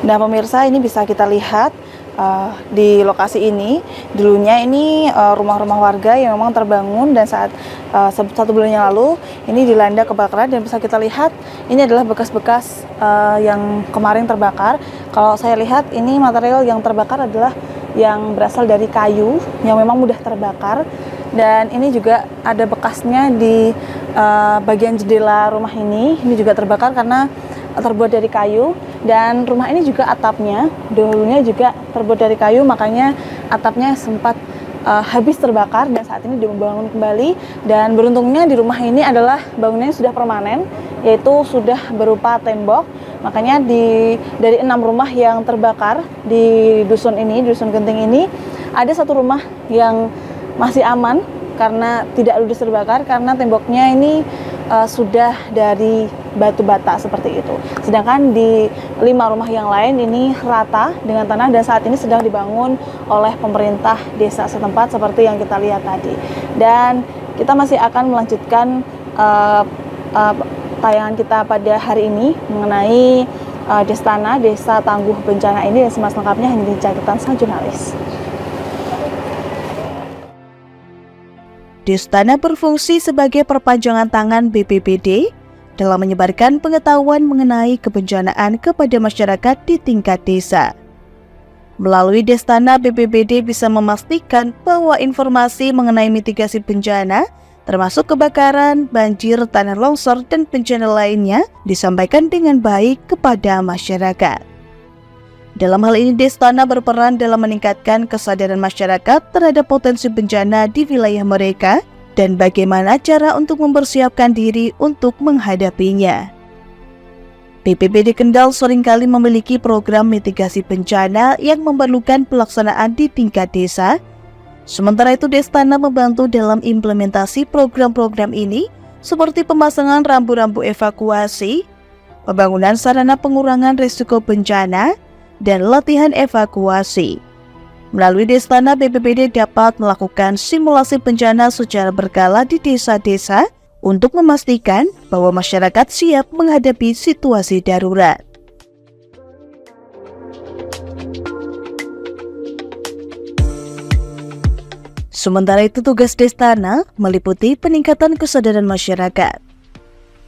Nah pemirsa, ini bisa kita lihat di lokasi ini dulunya ini rumah-rumah warga yang memang terbangun, dan saat 1 bulan yang lalu ini dilanda kebakaran, dan bisa kita lihat ini adalah bekas-bekas yang kemarin terbakar. Kalau saya lihat ini material yang terbakar adalah yang berasal dari kayu yang memang mudah terbakar, dan ini juga ada bekasnya di bagian jendela rumah ini juga terbakar karena terbuat dari kayu. Dan rumah ini juga atapnya dulunya juga terbuat dari kayu, makanya atapnya sempat habis terbakar dan saat ini dibangun kembali. Dan beruntungnya di rumah ini adalah bangunannya sudah permanen, yaitu sudah berupa tembok. Makanya dari 6 rumah yang terbakar di dusun ini, dusun Genting ini, ada 1 rumah yang masih aman karena tidak ludes terbakar, karena temboknya ini sudah dari batu bata seperti itu. Sedangkan di 5 rumah yang lain ini rata dengan tanah dan saat ini sedang dibangun oleh pemerintah desa setempat seperti yang kita lihat tadi. Dan kita masih akan melanjutkan tayangan kita pada hari ini mengenai Destana Desa Tangguh Bencana ini, dan semas lengkapnya hanya di catatan sang jurnalis. Destana berfungsi sebagai perpanjangan tangan BPBD dalam menyebarkan pengetahuan mengenai kebencanaan kepada masyarakat di tingkat desa. Melalui Destana, BPBD bisa memastikan bahwa informasi mengenai mitigasi bencana, termasuk kebakaran, banjir, tanah longsor, dan bencana lainnya, disampaikan dengan baik kepada masyarakat. Dalam hal ini, Destana berperan dalam meningkatkan kesadaran masyarakat terhadap potensi bencana di wilayah mereka dan bagaimana cara untuk mempersiapkan diri untuk menghadapinya. BPBD Kendal seringkali memiliki program mitigasi bencana yang memerlukan pelaksanaan di tingkat desa. Sementara itu, Destana membantu dalam implementasi program-program ini seperti pemasangan rambu-rambu evakuasi, pembangunan sarana pengurangan risiko bencana, dan latihan evakuasi. Melalui Destana, BPBD dapat melakukan simulasi bencana secara berkala di desa-desa untuk memastikan bahwa masyarakat siap menghadapi situasi darurat. Sementara itu, tugas Destana meliputi peningkatan kesadaran masyarakat,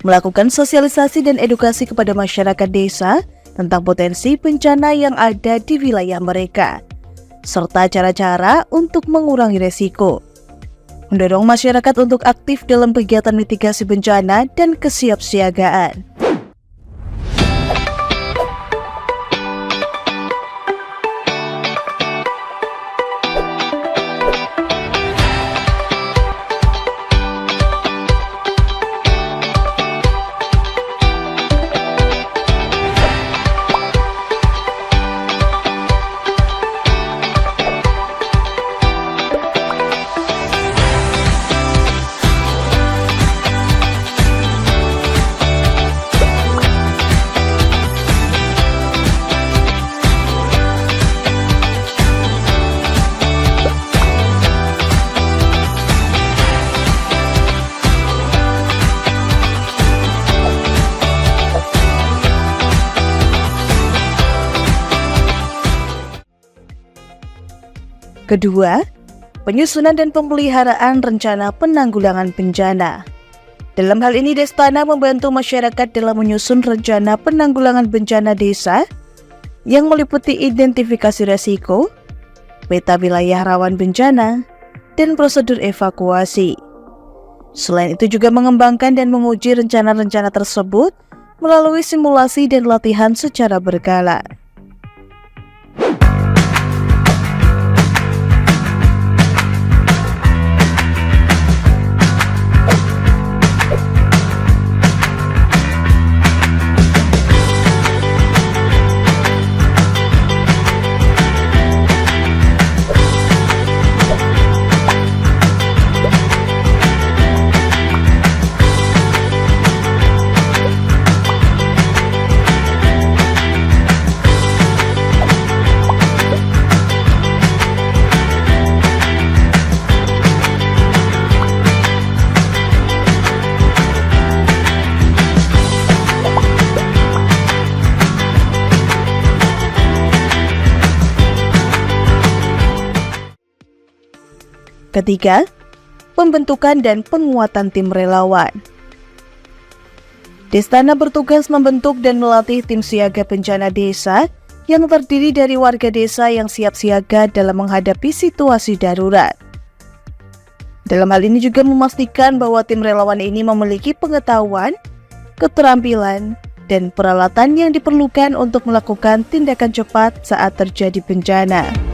melakukan sosialisasi dan edukasi kepada masyarakat desa tentang potensi bencana yang ada di wilayah mereka, serta cara-cara untuk mengurangi resiko. Mendorong masyarakat untuk aktif dalam kegiatan mitigasi bencana dan kesiapsiagaan. Kedua, penyusunan dan pemeliharaan rencana penanggulangan bencana. Dalam hal ini, Destana membantu masyarakat dalam menyusun rencana penanggulangan bencana desa yang meliputi identifikasi risiko, peta wilayah rawan bencana, dan prosedur evakuasi. Selain itu juga mengembangkan dan menguji rencana-rencana tersebut melalui simulasi dan latihan secara berkala. Ketiga, pembentukan dan penguatan tim relawan. Destana bertugas membentuk dan melatih tim siaga bencana desa yang terdiri dari warga desa yang siap siaga dalam menghadapi situasi darurat. Dalam hal ini juga memastikan bahwa tim relawan ini memiliki pengetahuan, keterampilan, dan peralatan yang diperlukan untuk melakukan tindakan cepat saat terjadi bencana.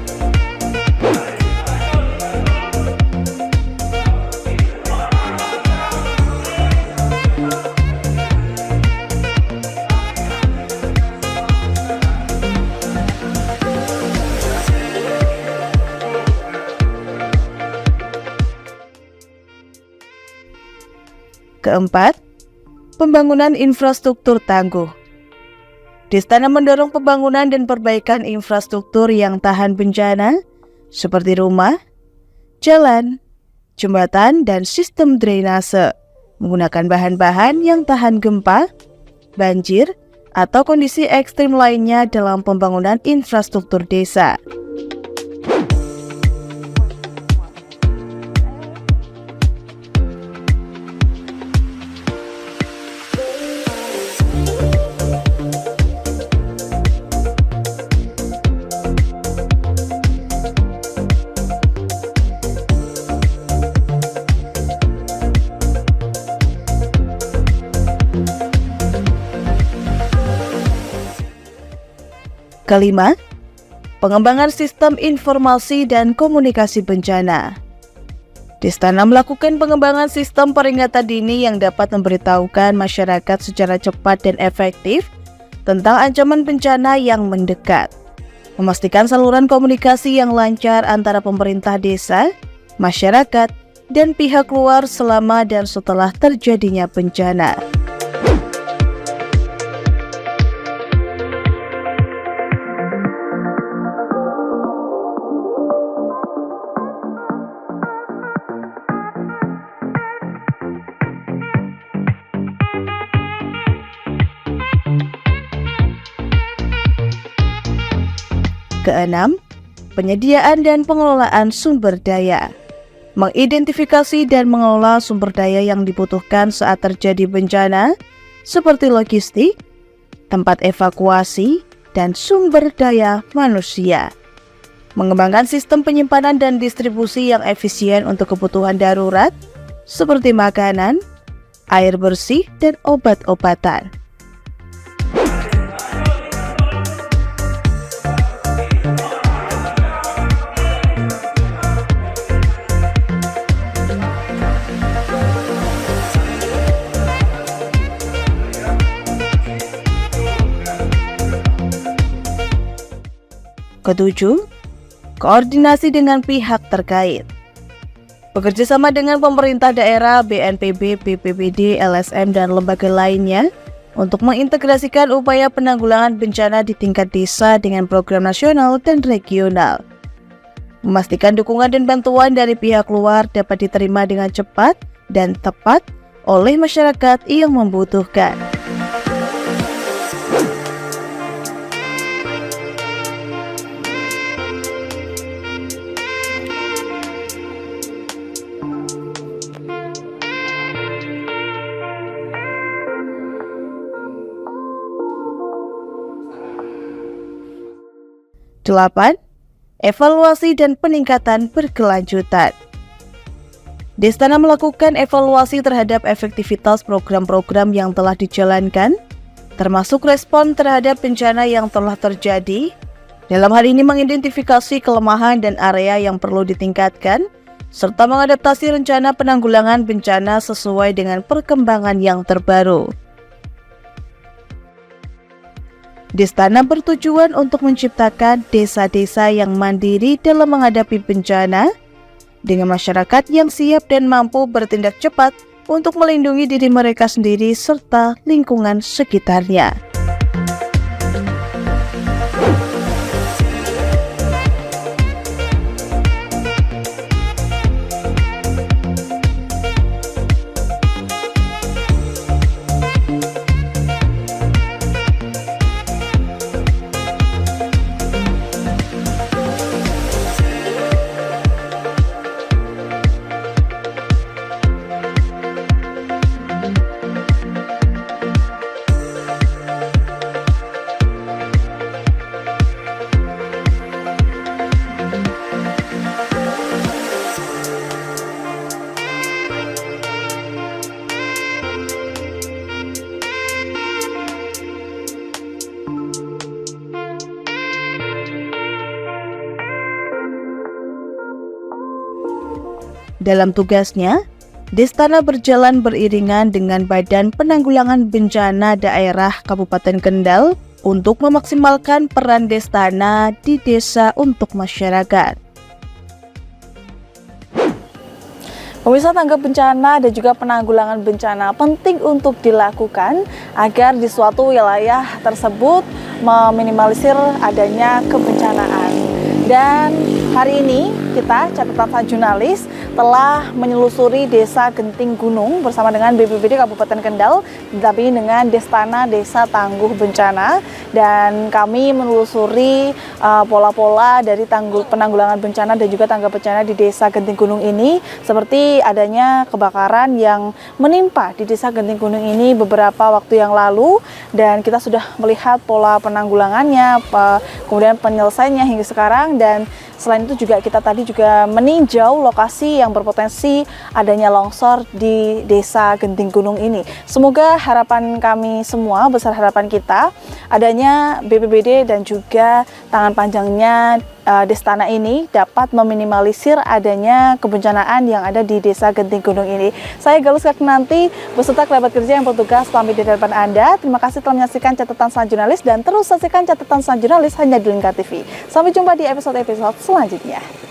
Keempat, pembangunan infrastruktur tangguh. Destana mendorong pembangunan dan perbaikan infrastruktur yang tahan bencana seperti rumah, jalan, jembatan, dan sistem drainase menggunakan bahan-bahan yang tahan gempa, banjir, atau kondisi ekstrim lainnya dalam pembangunan infrastruktur desa. Kelima, pengembangan sistem informasi dan komunikasi bencana. Destana melakukan pengembangan sistem peringatan dini yang dapat memberitahukan masyarakat secara cepat dan efektif tentang ancaman bencana yang mendekat, memastikan saluran komunikasi yang lancar antara pemerintah desa, masyarakat, dan pihak luar selama dan setelah terjadinya bencana. Keenam, penyediaan dan pengelolaan sumber daya. Mengidentifikasi dan mengelola sumber daya yang dibutuhkan saat terjadi bencana, seperti logistik, tempat evakuasi, dan sumber daya manusia. Mengembangkan sistem penyimpanan dan distribusi yang efisien untuk kebutuhan darurat, seperti makanan, air bersih, dan obat-obatan. Ketujuh, koordinasi dengan pihak terkait. Bekerjasama dengan pemerintah daerah, BNPB, BPBD, LSM, dan lembaga lainnya untuk mengintegrasikan upaya penanggulangan bencana di tingkat desa dengan program nasional dan regional. Memastikan dukungan dan bantuan dari pihak luar dapat diterima dengan cepat dan tepat oleh masyarakat yang membutuhkan. 8. Evaluasi dan peningkatan berkelanjutan. Destana melakukan evaluasi terhadap efektivitas program-program yang telah dijalankan, termasuk respon terhadap bencana yang telah terjadi. Dalam hal ini mengidentifikasi kelemahan dan area yang perlu ditingkatkan, serta mengadaptasi rencana penanggulangan bencana sesuai dengan perkembangan yang terbaru. Destana bertujuan untuk menciptakan desa-desa yang mandiri dalam menghadapi bencana, dengan masyarakat yang siap dan mampu bertindak cepat untuk melindungi diri mereka sendiri serta lingkungan sekitarnya. Dalam tugasnya, Destana berjalan beriringan dengan Badan Penanggulangan Bencana Daerah Kabupaten Kendal untuk memaksimalkan peran Destana di desa untuk masyarakat. Pemirsa, tanggap bencana dan juga penanggulangan bencana penting untuk dilakukan agar di suatu wilayah tersebut meminimalisir adanya kebencanaan. Dan hari ini kita, catatan jurnalis, telah menyelusuri Desa Genting Gunung bersama dengan BPBD Kabupaten Kendal, tetapi dengan Destana Desa Tangguh Bencana, dan kami menelusuri pola-pola dari penanggulangan bencana dan juga tanggap bencana di Desa Genting Gunung ini, seperti adanya kebakaran yang menimpa di Desa Genting Gunung ini beberapa waktu yang lalu, dan kita sudah melihat pola penanggulangannya, kemudian penyelesaiannya hingga sekarang. Dan selain itu juga kita tadi juga meninjau lokasi yang berpotensi adanya longsor di Desa Genting Gunung ini. Semoga harapan kami semua, besar harapan kita, adanya BPBD dan juga tangan panjangnya Destana ini dapat meminimalisir adanya kebencanaan yang ada di Desa Genting Gunung ini. Saya Galus Kaknanti beserta kerabat kerja yang bertugas pamit di depan Anda. Terima kasih telah menyaksikan catatan Sang Jurnalis, dan terus saksikan catatan Sang Jurnalis hanya di Lingkar TV. Sampai jumpa di episode-episode selanjutnya.